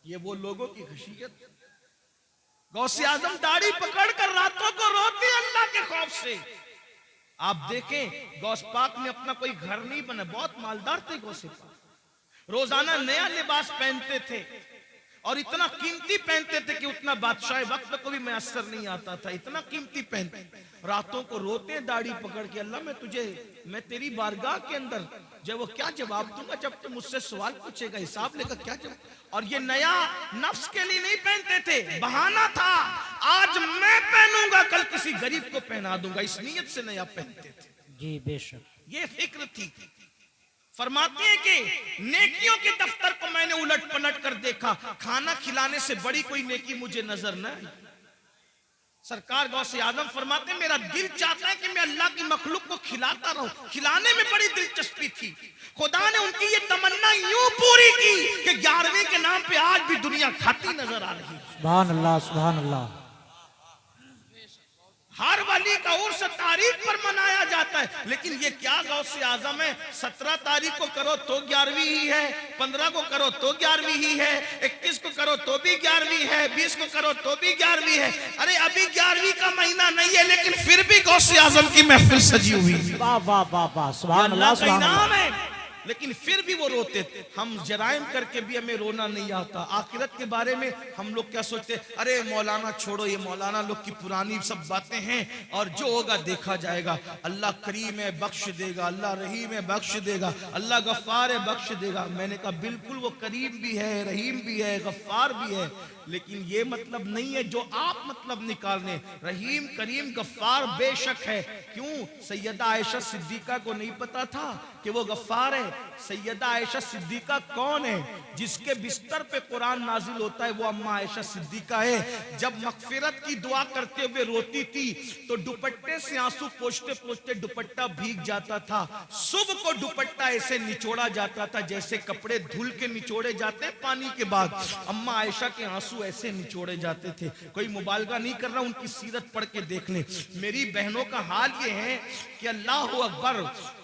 ये वो लोगों की खशियत। गौसे आजम दाढ़ी पकड़कर रातों को रोते अल्लाह के खौफ से। आप देखें, गौस पाक ने अपना कोई घर नहीं बना, बहुत मालदार थे गौसे पाक। रोजाना नया लिबास पहनते थे और इतना कीमती पहनते थे कि उतना बादशाह वक्त को भी मैसर नहीं आता था, इतना कीमती पहनते। रातों को रोते दाढ़ी पकड़ के, अल्लाह मैं तेरी बारगाह के अंदर जब वो क्या जवाब दूंगा, जब तुम मुझसे सवाल पूछेगा, हिसाब लेकर क्या जवाब। और ये नया नफ्स के लिए नहीं पहनते थे, बहाना था, आज मैं पहनूंगा कल किसी गरीब को पहना दूंगा, इस नीयत से नया पहनते थे। जी बेशक, ये फिक्र थी। फरमाते हैं कि नेकियों के दफ्तर को मैंने उलट पलट कर देखा, खाना खिलाने से बड़ी कोई नेकी मुझे नजर न आई। सरकार गौसे आजम फरमाते हैं मेरा दिल चाहता है कि मैं अल्लाह की मखलूक को खिलाता रहूं, खिलाने में बड़ी दिलचस्पी थी। खुदा ने उनकी ये तमन्ना यूं पूरी की कि 11वीं के नाम पे आज भी दुनिया खाती नजर आ रही है। सुभान अल्लाह, सुभान अल्लाह। हर वली का उर्स तारीख पर मनाया जाता है, लेकिन ये क्या गौसे आजम है, 17 तारीख को करो तो 11वीं ही है, 15 को करो तो 11वीं ही है, 21 को करो तो भी 11वीं है, 20 को करो तो भी 11वीं है। अरे अभी 11वीं का महीना नहीं है, लेकिन फिर भी गौसे आजम की महफिल सजी हुई है। वाह वाह वाह वाह, सुभान अल्लाह, सुभान अल्लाह। है, लेकिन फिर भी वो रोते थे। हम जराइम करके भी हमें रोना नहीं आता। आखिरत के बारे में हम लोग क्या सोचते, अरे मौलाना छोड़ो, ये मौलाना लोग की पुरानी सब बातें हैं और जो होगा देखा जाएगा। अल्लाह करीम है, बख्श देगा, अल्लाह रहीम है, बख्श देगा, अल्लाह गफ्फार है, बख्श देगा। मैंने कहा बिल्कुल वो करीम भी है, रहीम भी है, गफ्फार भी है, लेकिन ये मतलब नहीं है जो आप मतलब निकालने। रहीम करीम गफ्फार बेशक है। क्यों? सैयदा आयशा सिद्दीका को नहीं पता था कि वो गफ्फार है? सैयदा आयशा सिद्दीका कौन है? जिसके बिस्तर पे कुरान नाजिल होता है वो अम्मा आयशा सिद्दीका है। जब मगफिरत की दुआ करते हुए रोती थी तो दुपट्टे से आंसू पोंछते पोंछते दुपट्टा भीग जाता था। सुबह को दुपट्टा ऐसे निचोड़ा जाता था जैसे कपड़े धुल के निचोड़े जाते पानी के बाद। अम्मा आयशा के आंसू ऐसे निचोड़े जाते थे। कोई मुबालगा नहीं कर रहा, उनकी सीरत पढ़ के देख लें। मेरी बहनों का हाल ये है कि अल्लाह अकबर,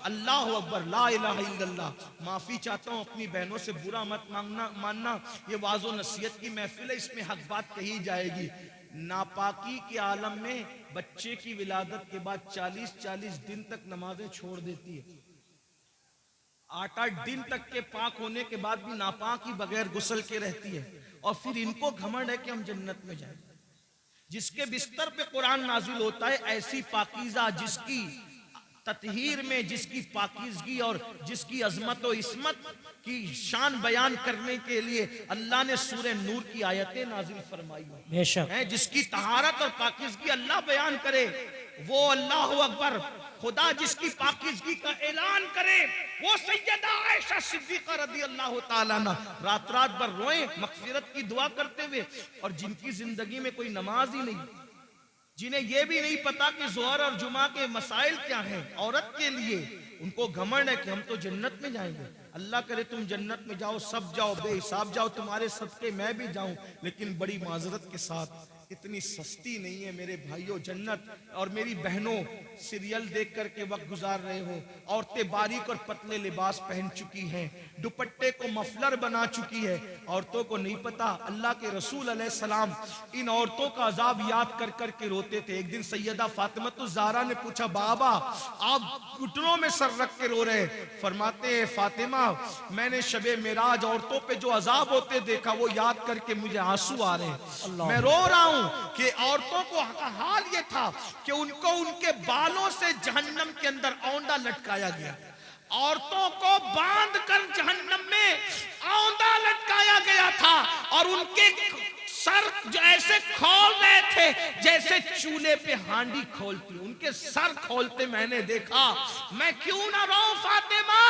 अल्लाह अकबर, ला इलाहा इल्लल्लाह। माफी चाहता हूं अपनी बहनों से, बुरा मत मानना, ये वाज़ो नसीहत की महफिल है, इसमें हक बात कही जाएगी। नापाकी के आलम में बच्चे की विलादत के बाद 40-40 दिन तक नमाजें छोड़ देती है। 8-8 दिन तक के पाक होने के बाद भी नापाक ही बगैर गुस्ल के रहती है, और फिर इनको घमंड है कि हम जन्नत में जाएं। जिसके बिस्तर पे कुरान नाजिल होता है, ऐसी पाकीज़ा जिसकी ततहीर में, जिसकी पाकीज़गी और जिसकी अजमत और इस्मत की शान बयान करने के लिए अल्लाह ने सूरह नूर की आयतें नाजिल फरमाई है। जिसकी तहारत और पाकीज़गी अल्लाह बयान करे, वो अल्लाह अकबर। खुदा जिसकी पाकीज़गी का ऐलान करे, वो सैयदा आयशा सिद्दीका रज़ी अल्लाह ताला अन्हा रात रात भर रोए मग़फ़िरत की दुआ करते हुए, और जिनकी जिंदगी में कोई नमाज ही नहीं, जिन्हें यह भी नहीं पता कि ज़ोहर और जुमा के मसाइल क्या हैं औरत के लिए, उनको घमंड है कि हम तो जन्नत में जाएंगे। अल्लाह करे तुम जन्नत में जाओ, सब जाओ, बेहिसाब जाओ, तुम्हारे सदके मैं भी जाऊं, लेकिन बड़ी माजरत के साथ इतनी सस्ती नहीं है मेरे भाइयों जन्नत। और मेरी बहनों, सीरियल देख करके वक्त गुजार रहे हो, औरतें बारीक और पतले लिबास पहन चुकी हैं, दुपट्टे को मफलर बना चुकी है। औरतों को नहीं पता अल्लाह के रसूल अलैहिस्सलाम इन औरतों का अजाब याद कर कर के रोते थे। एक दिन सैयदा फातिमतुज़ ज़हरा ने पूछा, बाबा आप घुटनों में सर रख के रो रहे? फरमाते हैं, फातिमा मैंने शबे मेराज औरतों पे जो अजाब होते देखा, वो याद करके मुझे आंसू आ रहे हैं। मैं रो रहा हूं कि औरतों को हाल ये था कि उनको उनके बालों से जहन्नम के अंदर औंधा लटकाया गया। औरतों को बांध कर जहन्नम में औंधा लटकाया गया था, और उनके सर जो ऐसे खोल रहे थे जैसे चूल्हे पे हांडी खोलती, उनके सर खोलते मैंने देखा। मैं क्यों ना रोऊं फातिमा,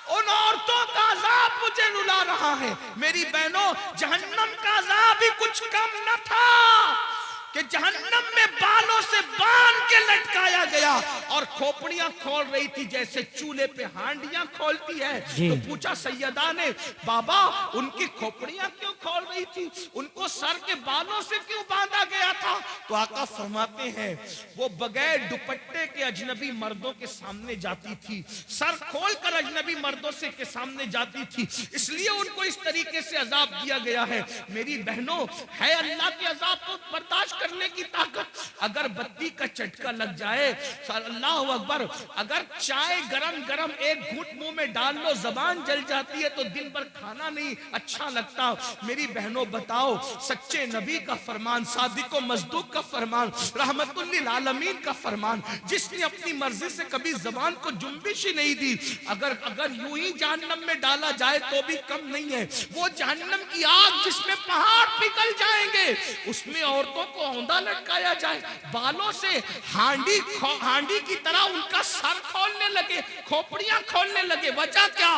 उन औरतों का अजाब मुझे रुला रहा है। मेरी बहनों, जहन्नम का अजाब भी कुछ कम न था कि जहन्नम में बालों से बांध के लटकाया गया, और खोपड़ियां खोल रही थी जैसे चूल्हे पे हांडियां खोलती है। तो पूछा सैयदा ने, बाबा उनकी खोपड़ियां क्यों खोल रही थी, उनको सर के बालों से क्यों बांधा गया था? तो आका फरमाते हैं, वो बगैर दुपट्टे के अजनबी मर्दों के सामने जाती थी, सर खोल कर अजनबी मर्दों से के सामने जाती थी, इसलिए उनको इस तरीके से अजाब दिया गया है। मेरी बहनों, है अल्लाह के अजाब को बर्दाश्त करने की ताकत। अगर बत्ती का झटका लग जाए, अल्लाह अकबर, अगर चाय गरम गरम एक घूंट मुंह में डाल लो, जबान जल जाती है तो दिन भर खाना नहीं अच्छा लगता। मेरी बहनों बताओ, सच्चे नबी का फरमान, सादिको मजदूक का फरमान, रहमतुल लिल आलमीन का फरमान, जिसने अपनी मर्जी से कभी जबान को जुम्बिश ही नहीं दी, अगर यूं ही जहन्नम में डाला जाए तो भी कम नहीं है। वो जहन्नम की आग जिसमें पहाड़ पिघल जाएंगे, उसमें औरतों को औंधा लटकाया जाए, बालों से हांडी की तरह उनका सर खोलने लगे, खोपड़ियां खोलने लगे। वजह क्या?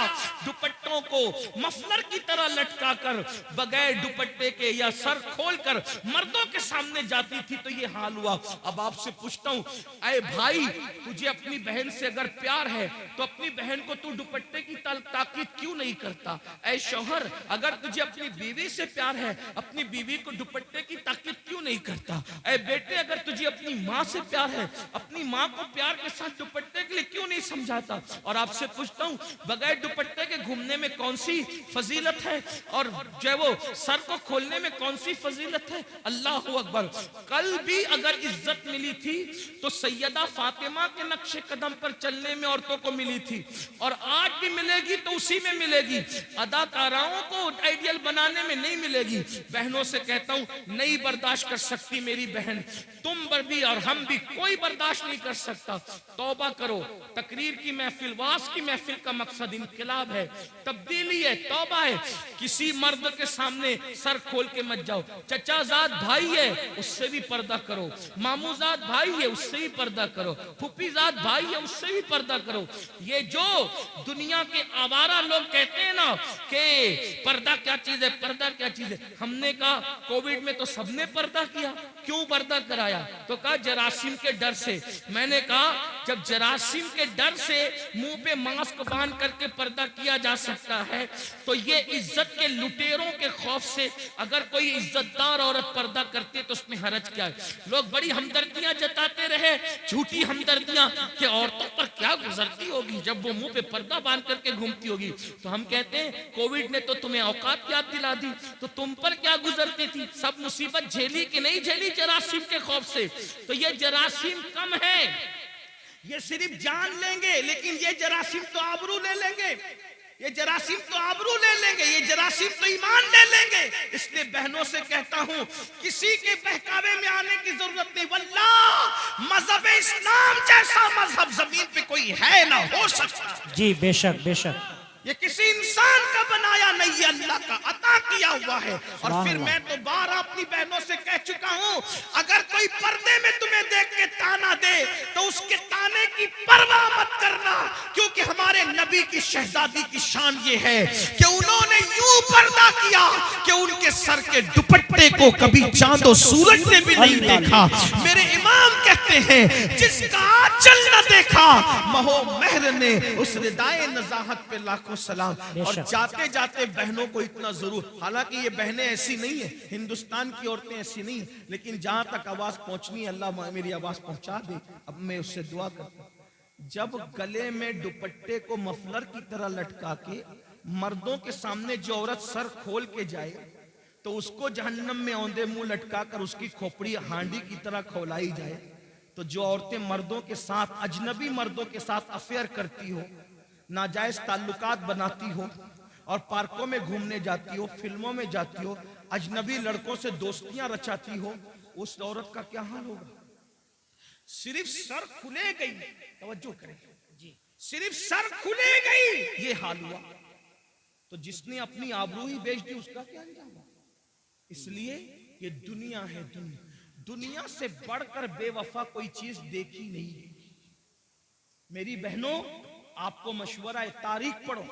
दुपट्टों को मफलर की तरह लटका कर बगैर दुपट्टे के या सर खोलकर मर्दों के सामने जाती थी। तो ये हाल हुआ। अब आपसे पूछता हूं, अरे भाई, तुझे अपनी बहन से अगर प्यार है तो अपनी बहन को तू दुपट्टे की ताकीद क्यों नहीं करता? ऐ शौहर, अगर तुझे अपनी बीवी से प्यार है, अपनी बीवी को दुपट्टे की ताकीद क्यों नहीं करता? ऐ बेटे, अगर तुझे अपनी माँ से प्यार है, अपनी माँ को प्यार के साथ दुपट्टे के लिए क्यों नहीं समझाता? और आपसे पूछता हूँ, बगैर दुपट्टे के घूमने में कौन सी फजीलत है, और जो वो सर को खोलने में कौन सी फजीलत है? अल्लाह अकबर। कल भी अगर इज्जत मिली थी तो सैयदा फातिमा के नक्शे कदम पर चलने में औरतों को मिली थी, और आज भी मिलेगी तो उसी में मिलेगी। अदाकाराओं को आइडियल बनाने में नहीं मिलेगी। बहनों से कहता हूं, नहीं बर्दाश्त कर सकती मेरी बहन, तुम पर भी और हम भी, कोई बर्दाश्त नहीं कर सकता। तौबा करो। तकरीर की महफिल, वास की महफिल का मकसद इनकलाब है, तब्दीली है, तौबा है। किसी मर्द के सामने सर खोल के मत जाओ। चचाजाद भाई है, उससे भी पर्दा करो। मामूजाद भाई है, उससे भी पर्दा करो। फूफीजाद भाई है, उससे भी पर्दा करो। ये जो दुनिया के आवारा लोग कहते हैं ना कि पर्दा क्या चीज है, पर्दा क्या चीज है, हमने कहा कोविड में तो सबने पर्दा किया। क्यों पर्दा कराया? तो कहा जरासीम के डर से। मैंने कहा जब जरासीम के डर से मुंह पे मास्क बांध करके पर्दा किया जा सकता है, तो ये इज्जत के लुटेरों के खौफ से अगर कोई इज्जतदार औरत पर्दा करती है तो उसमें हरज क्या है? लोग बड़ी हमदर्दियां जताते रहे, झूठी हमदर्दियां, कि औरतों पर क्या गुजरती होगी जब वो मुंह पे पर्दा बांध करके घूमती होगी। तो हम कहते हैं कोविड ने तो तुम्हें औकात याद दिला दी, तो तुम पर क्या गुजरती थी? सब मुसीबत झेली कि नहीं झेली जरासीम के खौफ से? तो ये जरासीम कम है, ये सिर्फ जान लेंगे, लेकिन ये जरासीम तो आबरू ले लेंगे, ये जरासीम तो आबरू ले लेंगे, ये जरासीम तो ईमान ले लेंगे। इसलिए बहनों से कहता हूं, किसी के बहकावे में आने की जरूरत नहीं। वल्लाह मजहब इस्लाम जैसा मजहब जमीन पे कोई है ना हो सकता। जी बेशक बेशक। ये किसी इंसान का बनाया नहीं, ये अल्लाह का अता किया हुआ है। और फिर मैं तो बार अपनी बहनों से कह चुका हूं, अगर कोई पर्दे में तुम्हें देख के ताना दे तो उसके ताने की परवाह मत करना, क्योंकि हमारे नबी की शहजादी की शान ये है कि उन्होंने यूं पर्दा किया कि उनके सर के दुपट्टे को कभी चांद और सूरज ने भी नहीं देखा। मेरे इमाम कहते हैं, जिसका आंचल न देखा महो महर ने, उस रिदाए नजाहत पे लाखों सलाम। और जाते जाते बहनों को इतना जरूर, हालांकि ये बहनें ऐसी नहीं है, हिंदुस्तान की औरतें ऐसी नहीं, लेकिन जहां तक आवाज पहुंचनी, अल्लाह मेरी आवाज पहुंचा दे। अब मैं उससे दुआ करता हूं, जब गले में दुपट्टे को मफलर की तरह लटका के मर्दों के सामने जो औरत सर खोल के जाए तो उसको जहन्नम में औंधे मुंह लटका कर उसकी खोपड़ी हांडी की तरह खोलाई जाए। तो जो औरतें मर्दों के साथ, अजनबी मर्दों के साथ अफेयर करती हो, नाजायज ताल्लुकात बनाती हो, और पार्कों में घूमने जाती हो, फिल्मों में जाती हो, अजनबी लड़कों से दोस्तियां रचाती हो, उस औरत का क्या हाल होगा? सिर्फ सर खुले गई, तवज्जो करें जी, सिर्फ सर खुले गई ये हाल हुआ, तो जिसने अपनी आबरू ही बेच दी उसका क्या अंजाम होगा? इसलिए ये दुनिया है, दुनिया से बढ़कर बेवफा कोई चीज देखी नहीं। मेरी बहनों, आपको मशवरा है, तारीख पढ़ो।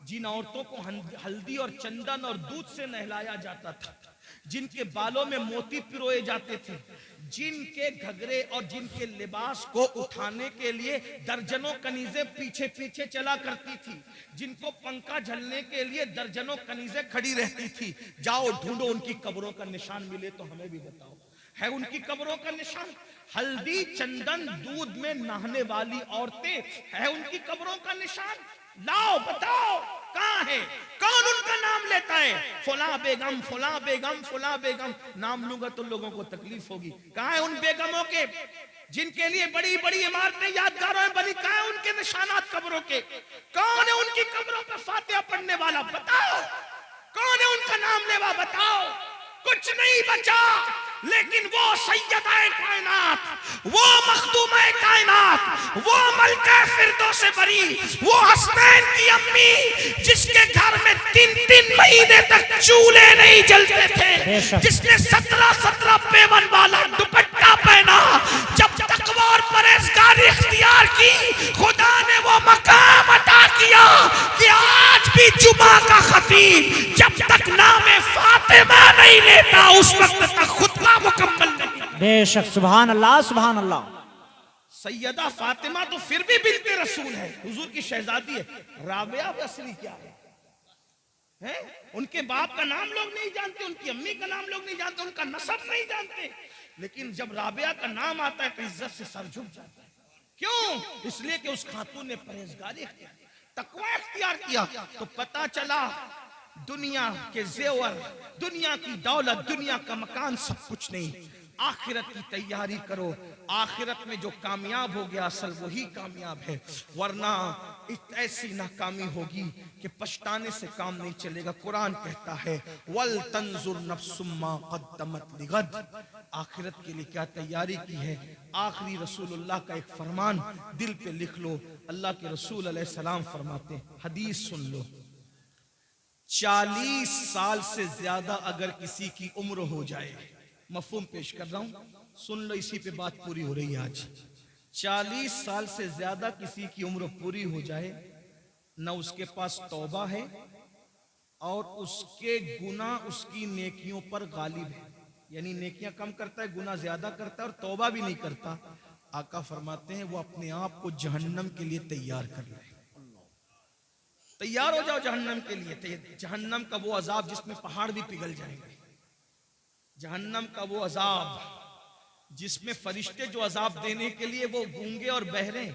जिन औरतों को हल्दी और चंदन और दूध से नहलाया जाता था, जिनके बालों में मोती पिरोए जाते थे, जिनके घघरे और जिनके लिबास को उठाने के लिए दर्जनों कनीजें पीछे पीछे चला करती थी, जिनको पंखा झलने के लिए दर्जनों कनीजें खड़ी रहती थी, जाओ ढूंढो उनकी कब्रों का निशान मिले तो हमें भी बताओ, है उनकी कब्रों का निशान? हल्दी चंदन दूध में नहाने वाली औरतें, है उनकी कब्रों का निशान? लाओ बताओ कहां है? कौन उनका नाम लेता है? फुला बेगम, फुला बेगम, फुला बेगम। नाम लूंगा तो लोगों को तकलीफ होगी। कहां है उन बेगमों के जिनके लिए बड़ी बड़ी इमारतें यादगारों में बनी? कहां है उनके निशानात कब्रों के? कौन है उनकी कब्रों पर फातिहा पढ़ने वाला? बताओ कौन है उनका नाम लेवा? बताओ। कुछ नहीं बचा, लेकिन वो सैयदाए कायनात, वो मखदूमे कायनात, वो मलका फिरदौस बरी, वो हसनैन की अम्मी जिसके घर में 3-3 महीने तक चूल्हे नहीं जलते थे, जिसने 17-17 पेवन वाला दुपट्टा पहना, जब तकवा और परहेजगारी इख्तियार की, खुदा ने वो मकाम अता किया कि आज भी जुमा का खतीब जब तक नाम फातिमा नहीं लेता उस वक्त तक खुतबा मुकम्मल नहीं। बेशक, सुभान अल्लाह, सुभान अल्लाह। सैयदा फातिमा तो फिर भी बिन्ते रसूल है, हुजूर की शहजादी है। राबिया असली क्या है? उनके बाप का नाम लोग नहीं जानते, उनकी अम्मी का नाम लोग नहीं जानते, उनका नसब नहीं जानते, लेकिन जब राबिया का नाम आता है तो इज्जत से सर झुक जाता है। क्यों? इसलिए कि उस खातून ने परहेजगारी तकवा इख्तियार किया। तो पता चला दुनिया के जेवर, दुनिया की दौलत, दुनिया का मकान सब कुछ नहीं, आखिरत की तैयारी करो। आखिरत में जो कामयाब हो गया असल वही कामयाब है, वरना ऐसी नाकामी होगी कि पछताने से काम नहीं चलेगा। कुरान कहता है वल तंजुर नफ्सुम मा क़द्दमत लिगद, आखिरत के लिए क्या तैयारी की है। आखिरी रसूलुल्लाह का एक फरमान दिल पे लिख लो। अल्लाह के रसूल अलैहिस्सलाम फरमाते हैं, हदीस सुन लो, 40 साल से ज्यादा अगर किसी की उम्र हो जाए, मफहूम पेश कर रहा हूं, सुन लो, इसी पे बात पूरी हो रही है आज। 40 साल से ज्यादा किसी की उम्र पूरी हो जाए, न उसके पास तौबा है और उसके गुनाह उसकी नेकियों पर गालिब है, यानी नेकियां कम करता है, गुनाह ज्यादा करता है और तौबा भी नहीं करता। आका फरमाते हैं वो अपने आप को जहन्नम के लिए तैयार कर ले। तैयार हो जाओ जहन्नम के लिए। जहन्नम का वो अजाब जिसमें पहाड़ भी पिघल जाएंगे, जहन्नम का वो अजाब जिसमें फरिश्ते जो अजाब देने के लिए वो गूंगे और बहरे,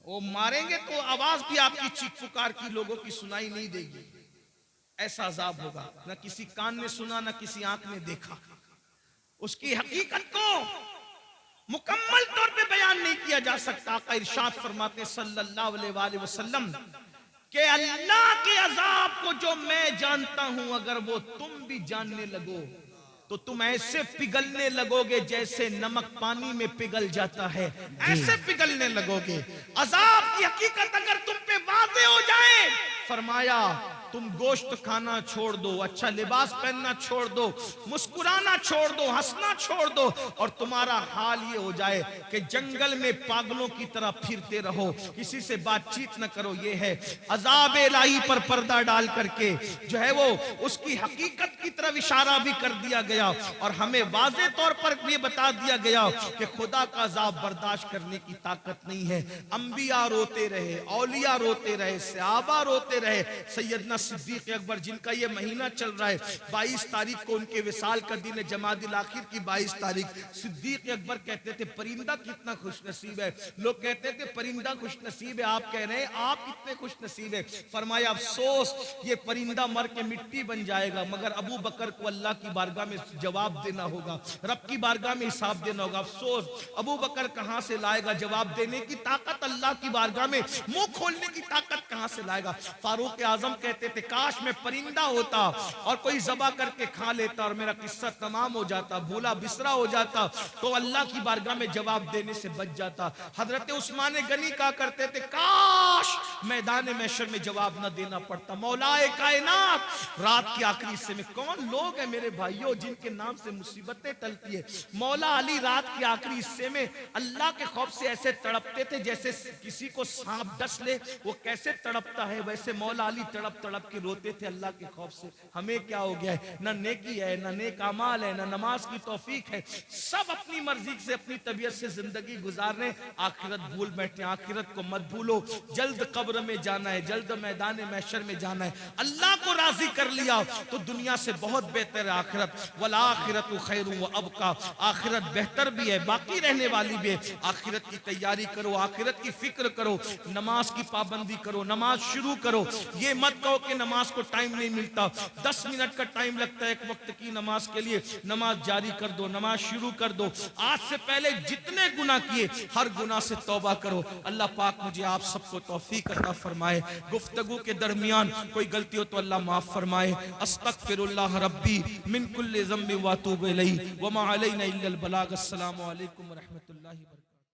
वो मारेंगे तो आवाज भी आपकी चीख पुकार की लोगों की सुनाई नहीं देगी। ऐसा अजाब होगा, ना किसी कान ने सुना, ना किसी आंख ने देखा। उसकी हकीकत को मुकम्मल तौर पे बयान नहीं किया जा सकता। आका इरशाद फरमाते सल्लल्लाहु अलैहि वसल्लम कि अल्लाह के अजाब को जो मैं जानता हूं, अगर वो तुम भी जानने लगो तो तुम ऐसे पिघलने लगोगे जैसे नमक पानी में पिघल जाता है, ऐसे पिघलने लगोगे। अजाब की हकीकत अगर तुम पे वाज़ेह हो जाए, फरमाया तुम गोश्त खाना छोड़ दो, अच्छा लिबास पहनना छोड़ दो, मुस्कुराना छोड़ दो, हंसना छोड़ दो, और तुम्हारा हाल ये हो जाए कि जंगल में पागलों की तरह फिरते रहो, किसी से बातचीत न करो। ये है अजाब इलाही पर पर्दा डाल करके जो है वो उसकी हकीकत की तरफ इशारा भी कर दिया गया और हमें वाज़े तौर पर ये बता दिया गया कि खुदा का अजाब बर्दाश्त करने की ताकत नहीं है। अंबिया रोते रहे, औलिया रोते रहे, सहाबा रोते रहे। सैयदना सिद्दीक अकबर जिनका ये महीना चल रहा है, 22 तारीख को उनके विसाल का दिन है, जमादिल आखिर की 22 तारीख। सिद्दीक अकबर कहते थे परिंदा कितना खुशनसीब है। लोग कहते थे परिंदा खुशनसीब है, आप कह रहे हैं आप कितने खुशनसीब है। फरमाया अफसोस ये परिंदा मर के मिट्टी बन जाएगा, मगर अबू बकर को अल्लाह की बारगाह में जवाब देना होगा, रब की बारगाह में हिसाब देना होगा। अफसोस अबू बकर कहां से लाएगा जवाब देने की ताकत, अल्लाह की बारगाह में मुंह खोलने की ताकत कहां से लाएगा। फारूक आजम कहते थे काश मैं परिंदा होता और कोई जबा करके खा लेता और मेरा किस्सा तमाम हो जाता, भूला बिसरा हो जाता, तो अल्लाह की बारगाह में जवाब देने से बच जाता। हजरत उस्मान गनी कहा करते थे काश मैदान महशर में जवाब न देना पड़ता। मौलाए कायनात रात के आखिरी हिस्से में कौन लोग हैं मेरे भाइयों जिनके नाम से मुसीबतें टलती है। मौला अली रात के आखिरी हिस्से में अल्लाह के खौफ से ऐसे तड़पते थे जैसे किसी को सांप डस ले, वो कैसे तड़पता है वैसे मौला अली तड़प तड़प के रोते थे अल्लाह के खौफ से। हमें क्या हो गया है, ना नेकी है, ना नेक अमाल है, ना नमाज की तौफीक है, सब अपनी मर्जी से अपनी तबीयत से जिंदगी गुजारने, आखिरत भूल बैठे। आखिरत को मत भूलो, जल्द कब्र में जाना है, जल्द मैदान महशर में जाना है। अल्लाह को राजी कर लिया तो दुनिया से बहुत बेहतर है आखिरत। वल आखिरत खैर व अबका, आखिरत बेहतर भी है, बाकी रहने वाली भी है। आखिरत की तैयारी करो, आखिरत की फिक्र करो, नमाज की पाबंदी करो, नमाज शुरू करो। ये मत कहो कि नमाज को टाइम नहीं मिलता, 10 मिनट का टाइम लगता है एक वक्त की नमाज के लिए, नमाज जारी कर दो, नमाज शुरू कर दो। आज से पहले जितने गुनाह किए हर गुनाह से तौबा करो। अल्लाह पाक मुझे आप सबको तौफीक अता फरमाए। गुफ्तगू के दरमियान कोई गलती हो तो अल्लाह माफ फरमाए। अस्तगफिरुल्लाह रब्बी मिन कुल्लि ज़म्बिन व अतूबु इलैहि व मा अलैना इल्लल बलाग। अस्सलामु अलैकुम व रहमतुल्लाहि व बरकातुहू।